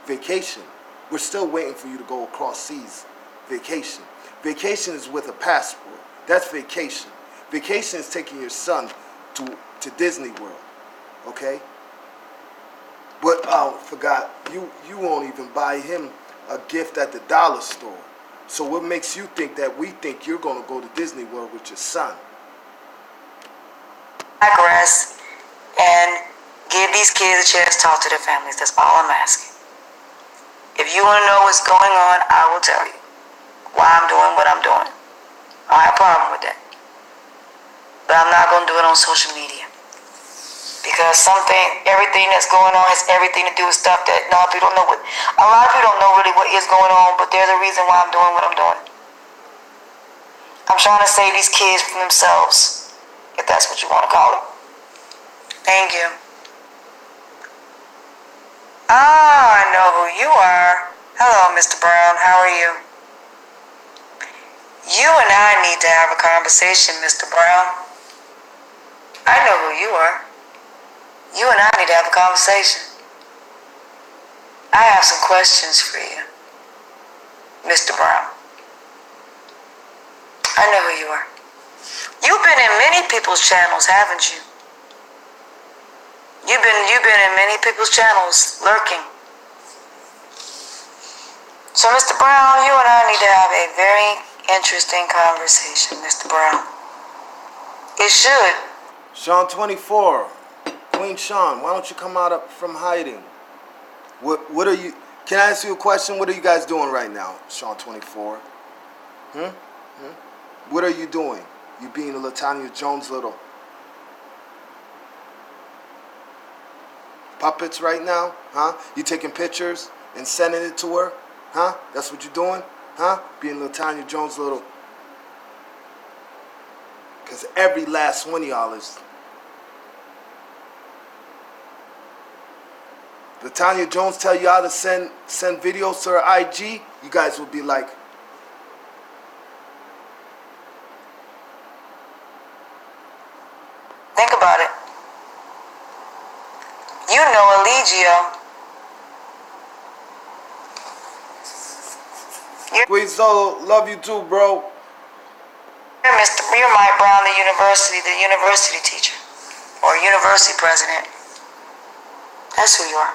Vacation. We're still waiting for you to go across seas. Vacation. Vacation is with a passport. That's vacation. Vacation is taking your son to Disney World. Okay? But forgot, you won't even buy him a gift at the dollar store. So what makes you think that we think you're going to go to Disney World with your son? Digress and give these kids a chance to talk to their families. That's all I'm asking. If you want to know what's going on, I will tell you why I'm doing what I'm doing. I don't have a problem with that. But I'm not going to do it on social media. Because everything that's going on has everything to do with stuff that a lot of people don't know. A lot of people don't know really what is going on, but there's a reason why I'm doing what I'm doing. I'm trying to save these kids from themselves, if that's what you want to call it. Thank you. I know who you are. Hello, Mr. Brown. How are you? You and I need to have a conversation, Mr. Brown. I know who you are. You and I need to have a conversation. I have some questions for you, Mr. Brown. I know who you are. You've been in many people's channels, haven't you? You've been in many people's channels, lurking. So, Mr. Brown, you and I need to have a very interesting conversation, Mr. Brown. It should. Sean 24, Queen Sean, why don't you come out from hiding? What are you? Can I ask you a question? What are you guys doing right now, Sean 24? What are you doing? You being a Latonya Jones little puppets right now, huh? You taking pictures and sending it to her, huh? That's what you're doing, huh? Being Latonya Jones little. Because every last one of y'all is. Latonya Jones tell y'all to send videos to her IG, you guys will be like, think about it. You know Eligio. Queen Solo, love you too, bro. You're Mike Brown, the university teacher, or university president. That's who you are.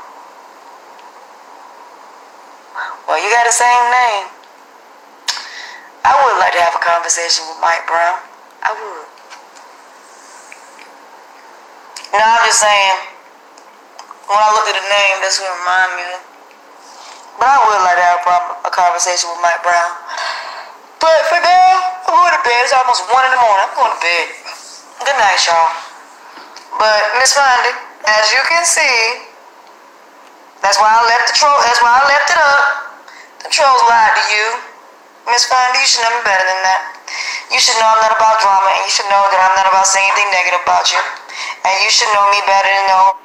Well, you got the same name. I would like to have a conversation with Mike Brown. I would. No, I'm just saying, when I look at the name, that's what it reminds me of. But I would like to have a conversation with Mike Brown. But for now, I'm going to bed. It's almost 1 in the morning. I'm going to bed. Good night, y'all. But, Miss Fondy, as you can see, that's why I left it up. The trolls lied to you. Miss Fondy, you should know me better than that. You should know I'm not about drama, and you should know that I'm not about saying anything negative about you. And you should know me better than know.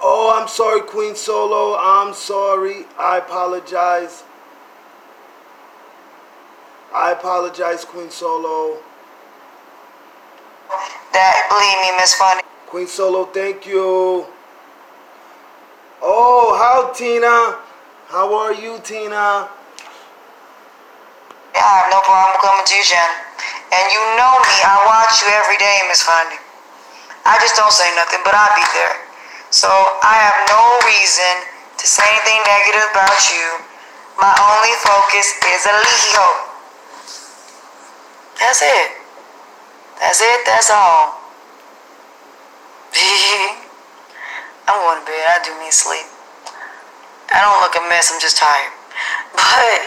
Oh, I'm sorry, Queen Solo. I'm sorry. I apologize. I apologize, Queen Solo. That, believe me, Miss Fondy. Queen Solo, thank you. Oh, how Tina? How are you, Tina? I have no problem coming to your channel. And you know me, I watch you every day, Miss Fondy. I just don't say nothing, but I'll be there. So I have no reason to say anything negative about you. My only focus is Eligio. That's it. That's it, that's all. I'm going to bed. I do need sleep. I don't look a mess, I'm just tired. But,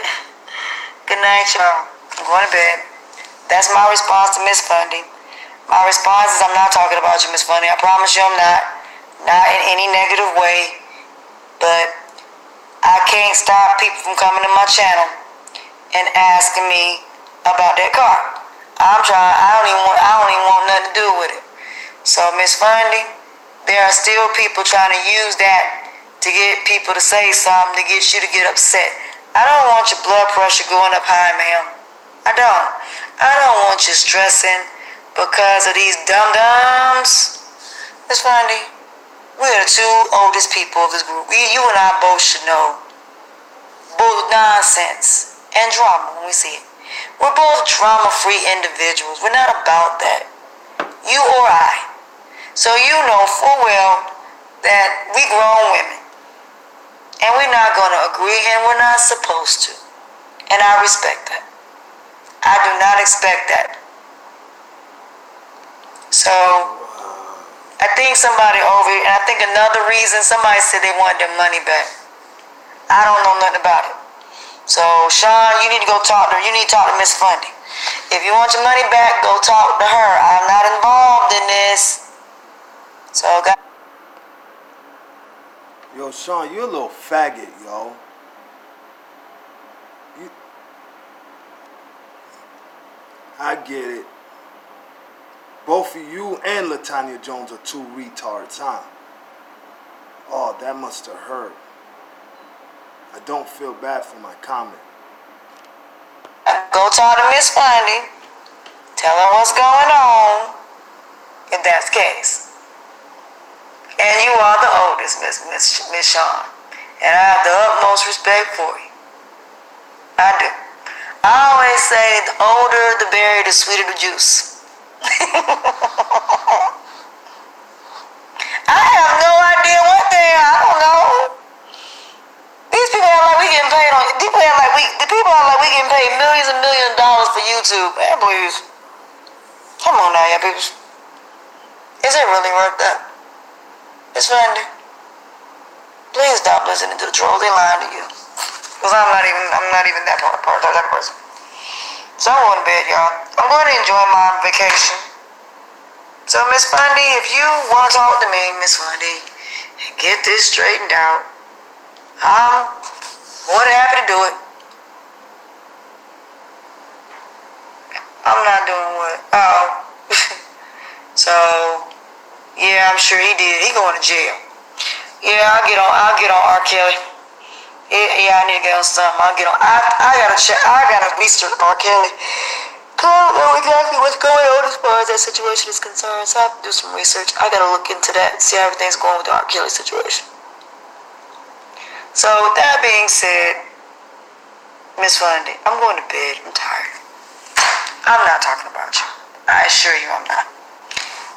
good night, y'all. I'm going to bed. That's my response to Miss Fundy. My response is I'm not talking about you, Miss Fundy. I promise you I'm not. Not in any negative way. But I can't stop people from coming to my channel and asking me about that car. I don't even want nothing to do with it. So, Miss Fundy, there are still people trying to use that to get people to say something, to get you to get upset. I don't want your blood pressure going up high, ma'am. I don't want you stressing because of these dum-dums. Miss Fundy, we're the two oldest people of this group. You and I both should know both nonsense and drama when we see it. We're both drama-free individuals. We're not about that. You or I. So you know full well that we grown women. And we're not going to agree, and we're not supposed to. And I respect that. I do not expect that. So, I think somebody and I think another reason, somebody said they wanted their money back. I don't know nothing about it. So, Sean, you need to go talk to her. You need to talk to Miss Fundy. If you want your money back, go talk to her. I'm not involved in this. So, guys. Yo, Sean, you a little faggot, yo. I get it. Both of you and Latonya Jones are two retards, huh? Oh, that must have hurt. I don't feel bad for my comment. Go talk to Miss Fundy. Tell her what's going on, if that's the case. And you are the oldest, Miss Sean. And I have the utmost respect for you. I do. I always say the older the berry, the sweeter the juice. I have no idea what they are. I don't know. These people act like we getting paid on. The people act like we getting paid millions and millions of dollars for YouTube. Man, please. Come on now, y'all people. Is it really worth that? It's Fundy. Please stop listening to the trolls. They lying to you. Because I'm not even that part of that person. So I'm going to bed, y'all. I'm going to enjoy my vacation. So Miss Fundy, if you want to talk to me, Miss Fundy, and get this straightened out, I'm more than happy to do it. I'm not doing what? Oh. So, yeah, I'm sure he did. He going to jail. Yeah, I'll get on R. Kelly. Yeah, I need to get on something. I gotta research R. Kelly. I don't know exactly what's going on as far as that situation is concerned, so I have to do some research. I gotta look into that, see how everything's going with the R. Kelly situation. So, with that being said, Miss Fundy, I'm going to bed. I'm tired. I'm not talking about you. I assure you I'm not.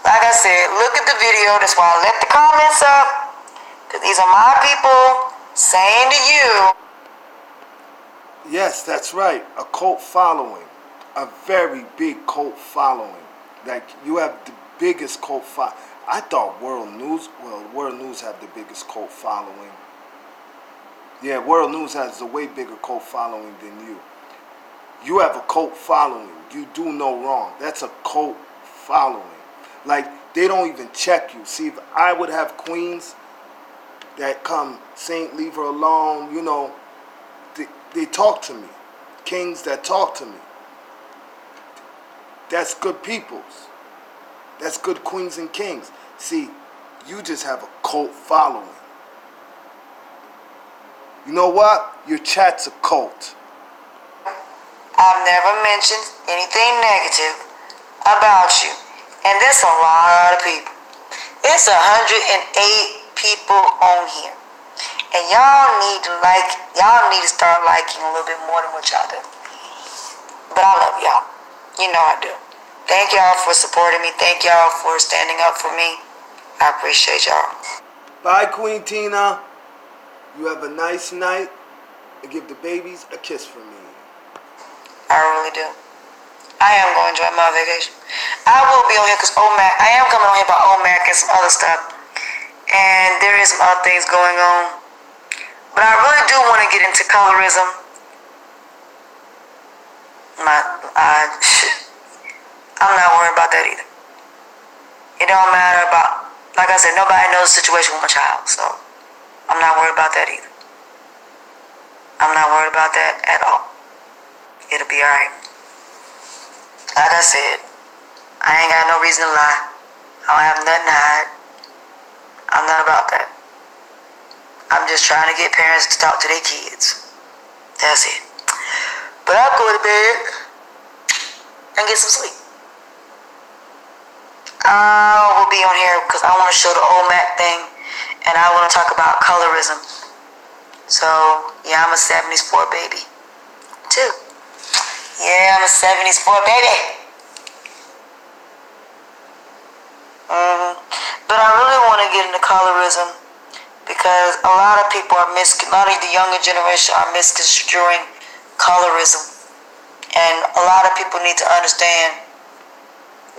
Like I said, look at the video. That's why I left the comments up. Because these are my people saying to you. Yes, that's right. A cult following. A very big cult following. Like, you have the biggest cult following. I thought World News have the biggest cult following. Yeah, World News has a way bigger cult following than you. You have a cult following. You do no wrong. That's a cult following. Like, they don't even check you. See, if I would have queens that come, Saint, leave her alone, you know, they talk to me. Kings that talk to me. That's good peoples. That's good queens and kings. See, you just have a cult following. You know what? Your chat's a cult. I've never mentioned anything negative about you. And that's a lot of people. It's 108 people on here. And y'all need to start liking a little bit more than what y'all do. But I love y'all. You know I do. Thank y'all for supporting me. Thank y'all for standing up for me. I appreciate y'all. Bye, Queen Tina. You have a nice night. And give the babies a kiss from me. I really do. I am going to enjoy my vacation. I will be on here because I am coming on here about OMAC and some other stuff. And there is some other things going on. But I really do want to get into colorism. I'm not worried about that either. It don't matter about, like I said, nobody knows the situation with my child, so I'm not worried about that either. I'm not worried about that at all. It'll be alright. Like I said, I ain't got no reason to lie. I don't have nothing to hide. I'm not about that. I'm just trying to get parents to talk to their kids. That's it. But I'll go to bed and get some sleep. I will be on here because I want to show the OMAC thing and I want to talk about colorism. So, yeah, I'm a 70s 4 baby, too. Yeah, I'm a 70s 4 baby. But I really want to get into colorism because a lot of people a lot of the younger generation are misconstruing colorism. And a lot of people need to understand.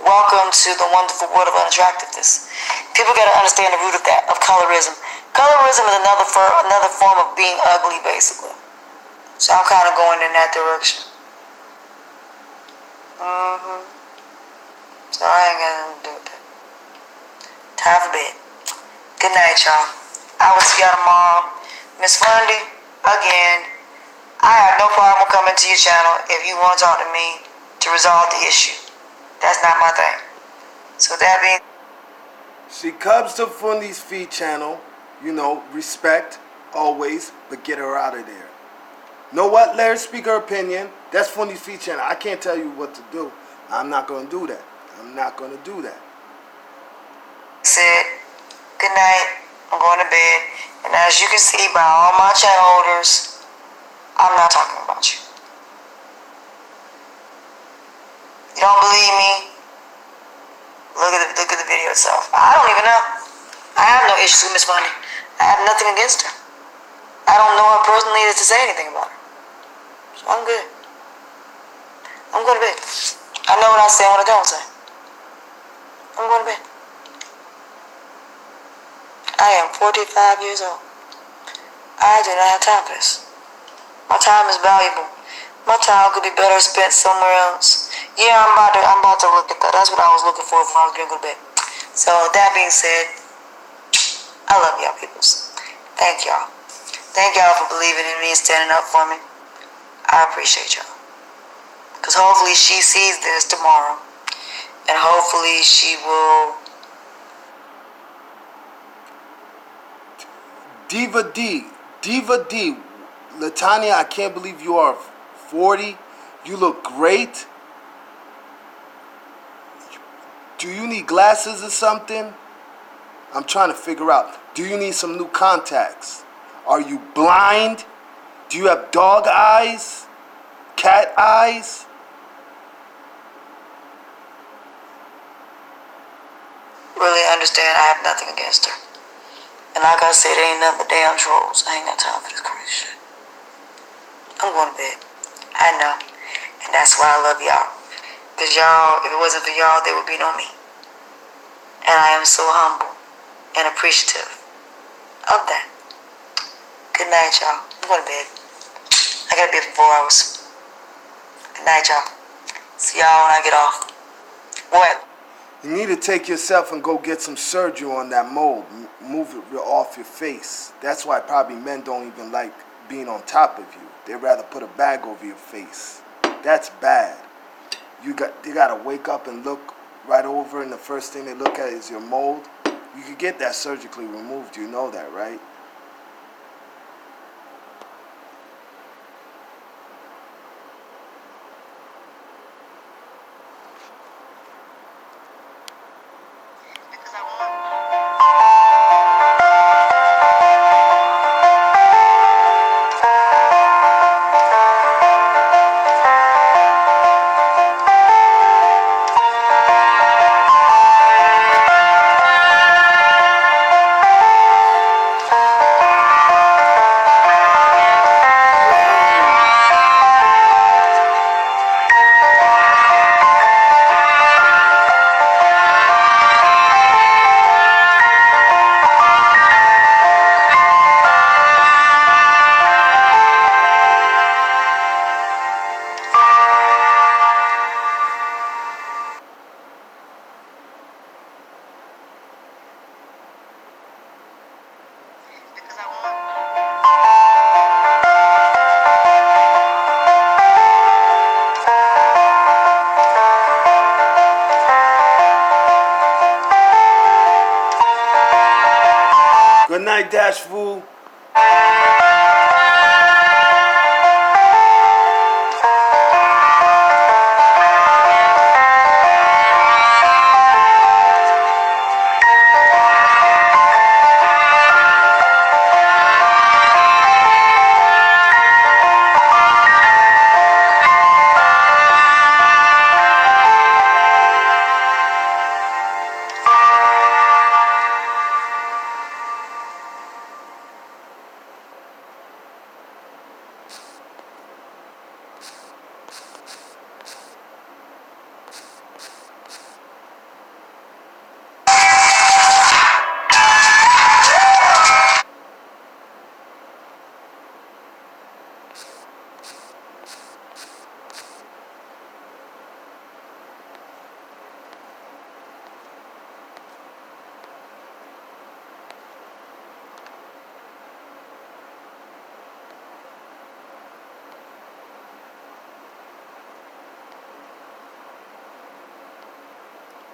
Welcome to the wonderful world of unattractiveness. People got to understand the root of that, of colorism. Colorism is another form of being ugly, basically. So I'm kind of going in that direction. So I ain't got nothing to do with that. Time for bed. Good night, y'all. I will see y'all tomorrow. Miss Fundy, again, I have no problem coming to your channel if you want to talk to me to resolve the issue. That's not my thing. So that being... She comes to Fundy's feed channel, you know, respect, always, but get her out of there. Know what? Let her speak her opinion. That's Fundy's feed channel. I can't tell you what to do. I'm not going to do that. I'm not going to do that. Said, good night. I'm going to bed. And as you can see by all my channel holders, I'm not talking about you. You don't believe me? Look at the video itself. I don't even know. I have no issues with Miss Fundy. I have nothing against her. I don't know her personally to say anything about her. So I'm good. I'm going to bed. I know what I say and what I don't say. I'm going to bed. I am 45 years old. I do not have time for this. My time is valuable. My time could be better spent somewhere else. Yeah, I'm about to look at that. That's what I was looking for before I was going to go to bed. So that being said, I love y'all peoples. Thank y'all. Thank y'all for believing in me and standing up for me. I appreciate y'all. Because hopefully she sees this tomorrow. And hopefully she will... Diva D, Latonya, I can't believe you are 40. You look great. Do you need glasses or something? I'm trying to figure out. Do you need some new contacts? Are you blind? Do you have dog eyes? Cat eyes? really understand I have nothing against her. And like I said, it ain't nothing but damn trolls. I ain't got time for this crazy shit. I'm going to bed. I know. And that's why I love y'all. Because y'all, if it wasn't for y'all, there would be no me. And I am so humble and appreciative of that. Good night, y'all. I'm going to bed. I got to be up for 4 hours. Good night, y'all. See y'all when I get off. What? You need to take yourself and go get some surgery on that mold. Move it off your face. That's why probably men don't even like being on top of you. They'd rather put a bag over your face. That's bad. They gotta wake up and look right over, and the first thing they look at is your mold. You could get that surgically removed. You know that, right? Good night, Dash Fool.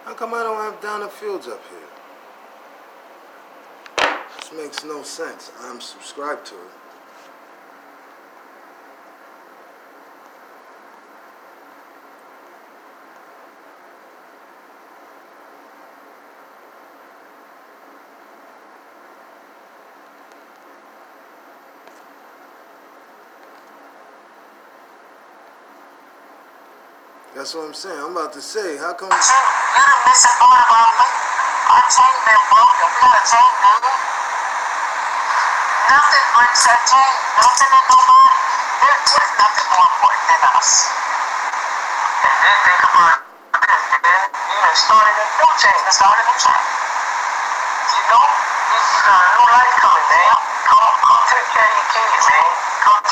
How come I don't have Donna Fields up here? This makes no sense. I'm subscribed to her. That's what I'm saying. I'm about to say, how come... You done missing part about me. Our chain been broken. We got a chain, baby. Nothing breaks that chain. Nothing and nobody. There's nothing more important than us. And then think about this, man. You done started a new chain. You know, you got a new life coming, man. Come take care of your kids, man. Come home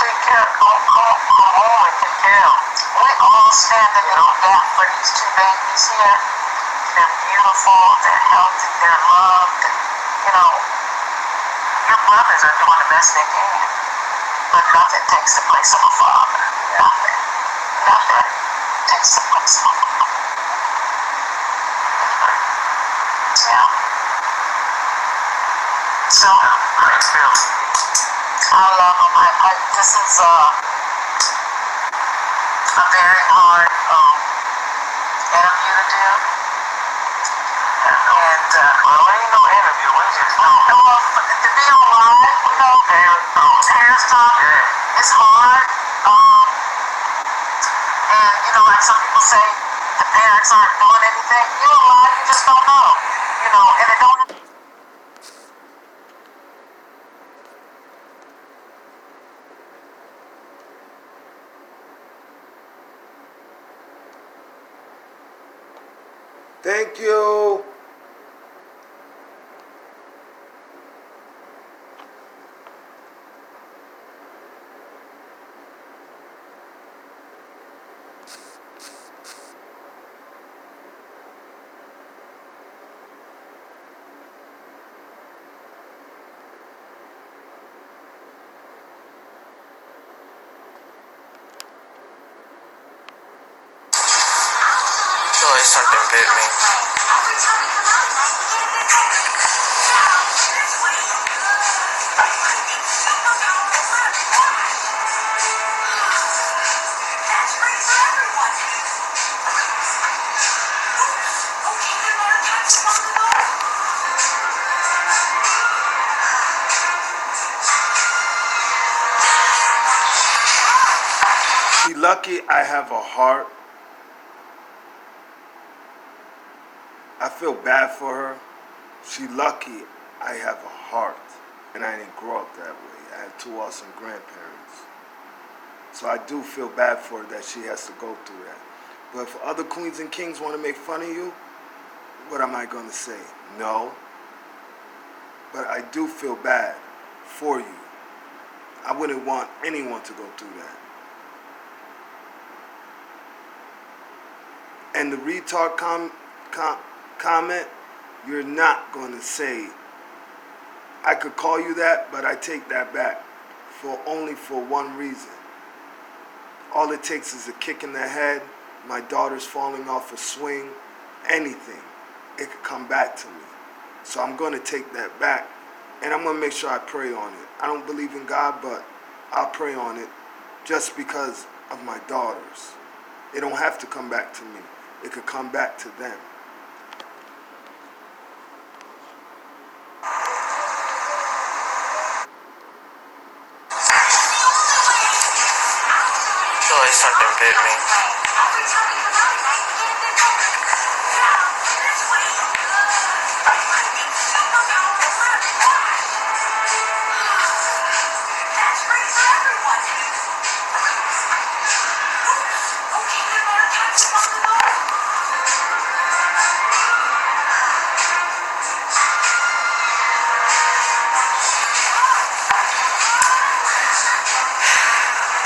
and take care of them. We're all standing in the gap for these two babies here. They're beautiful, they're healthy, they're loved. You know, your brothers are doing the best they can. But nothing takes the place of a father. Nothing. Nothing takes the place of a father. Yeah. So, I love them. This is a very hard interview to do. And, well, ain't no interview. We just know. Well, to be on live, we know hair stuff. Yeah. It's hard. And, you know, like some people say, the parents aren't doing anything. You know, live, you just don't know. You know, and it don't. Thank you. Something bit me. She lucky I have a heart. I feel bad for her. She lucky I have a heart. And I didn't grow up that way. I had two awesome grandparents. So I do feel bad for her that she has to go through that. But if other queens and kings want to make fun of you, what am I going to say? No. But I do feel bad for you. I wouldn't want anyone to go through that. And the retard comment, you're not going to say, I could call you that, but I take that back only for one reason. All it takes is a kick in the head, my daughter's falling off a swing, anything. It could come back to me. So I'm going to take that back, and I'm going to make sure I pray on it. I don't believe in God, but I'll pray on it just because of my daughters. It don't have to come back to me. It could come back to them. Something bit me.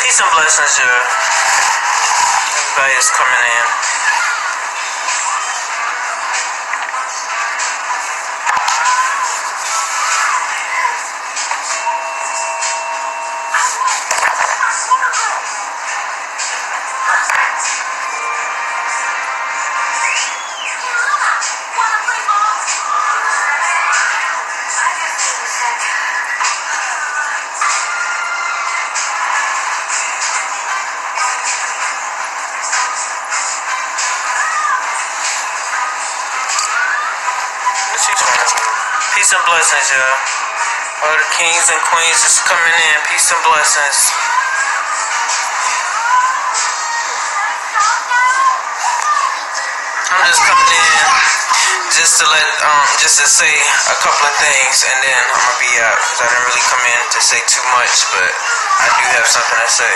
Peace and blessings to everybody that's coming in. Peace and blessings, y'all. All the kings and queens is coming in. Peace and blessings. I'm just coming in just to say a couple of things, and then I'm gonna be out because I didn't really come in to say too much, but I do have something to say.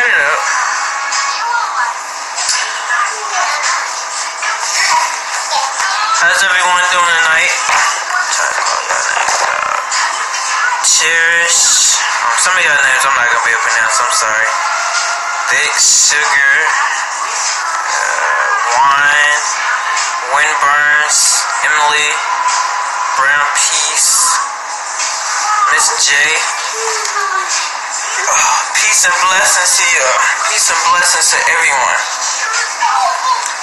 Cut it up. How's everyone doing tonight? I'm trying to call y'all names. Cherish. Some of y'all names I'm not gonna be able to pronounce. I'm sorry. Thick Sugar. Wine. Windburns. Emily. Brown Peace. Miss J. Oh, peace and blessings to y'all. Peace and blessings to everyone.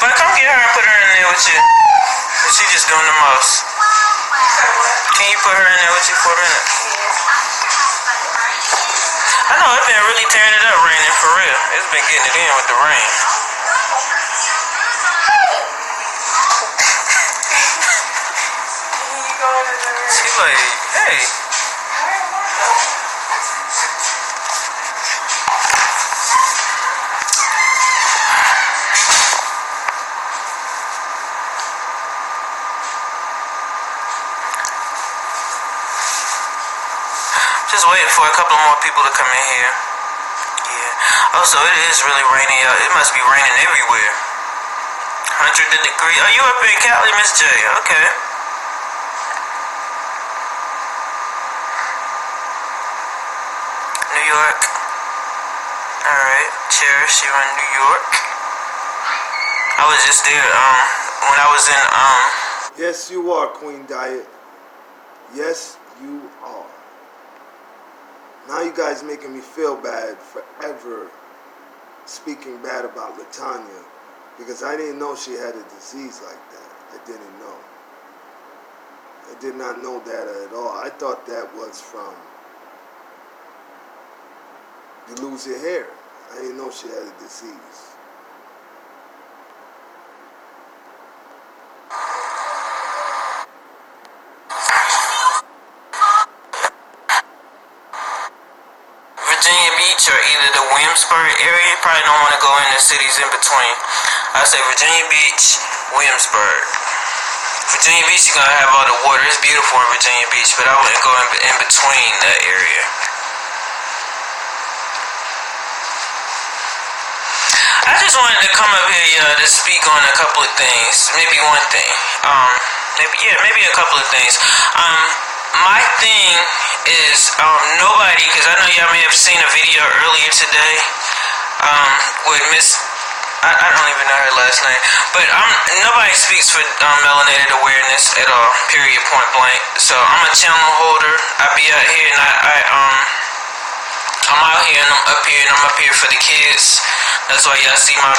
But come get her and put her in there with you. Cause she just doing the most. Can you put her in there with you for a minute? I know it's been really tearing it up raining for real. It's been getting it in with the rain. She's like, hey. Just waiting for a couple more people to come in here. Yeah. Also, it is really raining out. It must be raining everywhere. 100 degrees. Oh, you up in Cali, Miss J? Okay. New York. Alright. Cherish, you're in New York. I was just there, when I was in, Yes, you are, Queen Diet. Yes, you are. Now you guys making me feel bad for ever speaking bad about Latonya, because I didn't know she had a disease like that. I didn't know. I did not know that at all. I thought that was from you lose your hair. I didn't know she had a disease. Virginia Beach or either the Williamsburg area. You probably don't want to go in the cities in between. I say Virginia Beach, Williamsburg. Virginia Beach, you're gonna have all the water. It's beautiful in Virginia Beach, but I wouldn't go in between that area. I just wanted to come up here, to speak on a couple of things. Maybe one thing. Maybe a couple of things. My thing is, nobody, because I know y'all may have seen a video earlier today, with Miss, I don't even know her last name, but nobody speaks for melanated awareness at all, period, point blank. So I'm a channel holder. I be out here and I'm out here and I'm up here and I'm up here for the kids. That's why y'all see my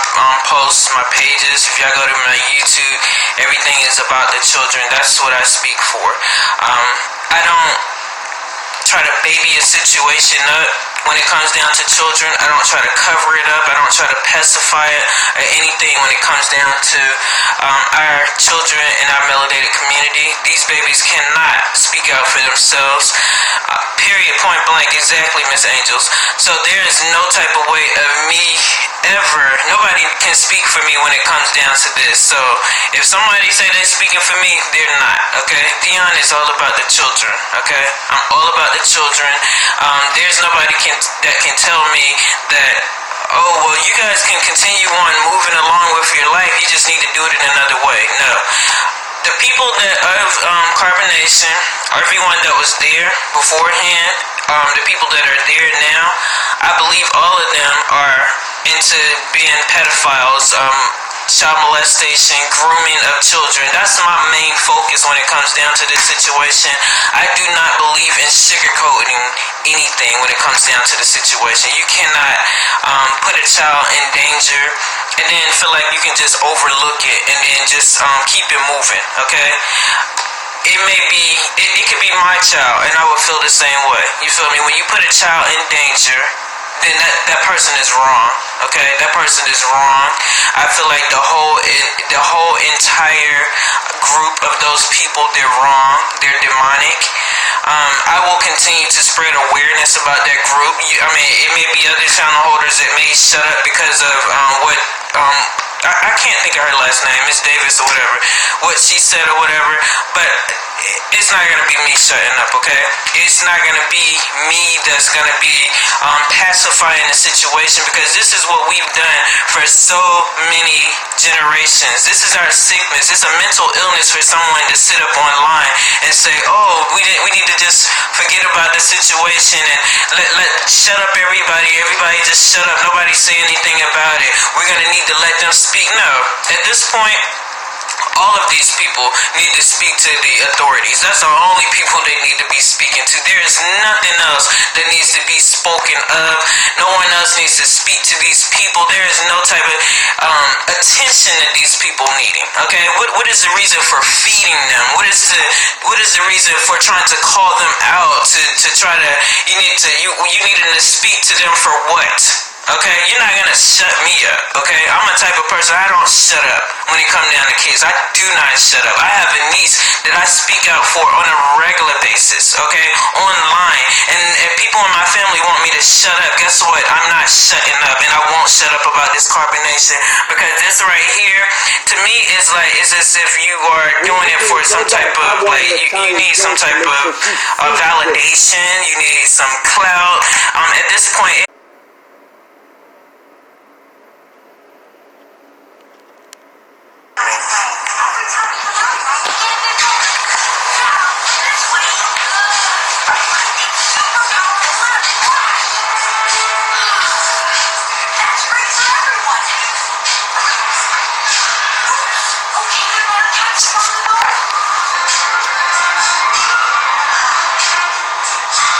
posts, my pages. If y'all go to my YouTube, everything is about the children. That's what I speak for. I don't try to baby a situation up when it comes down to children. I don't try to cover it up. I don't try to pacify it or anything when it comes down to our children in our melanated community. These babies cannot speak out for themselves. Period, point blank, exactly, Miss Angels. So there is no type of way of me ever, nobody can speak for me when it comes down to this. So if somebody say they're speaking for me, they're not, okay? Dion is all about the children, okay? I'm all about the children. There's nobody that can tell me that, oh, well, you guys can continue on moving along with your life, you just need to do it in another way. No. The people that of CarbonNation, everyone that was there beforehand, the people that are there now, I believe all of them are into being pedophiles, child molestation, grooming of children. That's my main focus when it comes down to this situation. I do not believe in sugarcoating anything when it comes down to the situation. You cannot put a child in danger and then feel like you can just overlook it and then just keep it moving, okay? It could be my child and I would feel the same way. You feel me? When you put a child in danger then that person is wrong. Okay, that person is wrong. I feel like the whole entire group of those people, they're wrong. They're demonic. I will continue to spread awareness about that group. I mean, it may be other channel holders that may shut up because of what I can't think of her last name, Miss Davis or whatever, what she said or whatever, but it's not gonna be me shutting up, okay? It's not gonna be me that's gonna be pacifying the situation, because this is what we've done for so many generations. This is our sickness. It's a mental illness for someone to sit up online and say, oh, we need to just forget about the situation and let shut up everybody just shut up, nobody say anything about it, we're gonna need to let them speak. No, at this point, all of these people need to speak to the authorities. That's the only people they need to be speaking to. There is nothing else that needs to be spoken of. No one else needs to speak to these people. There is no type of attention that these people needing. Okay, what is the reason for feeding them? What is the reason for trying to call them out to try to you need to speak to them for what? Okay, you're not gonna shut me up, okay? I'm a type of person, I don't shut up when it comes down to kids. I do not shut up. I have a niece that I speak out for on a regular basis, okay? Online. And people in my family want me to shut up. Guess what? I'm not shutting up, and I won't shut up about this CarbonNation, because this right here, to me, it's as if you are doing it for some type of, like, you need some type of validation, you need some clout. At this point,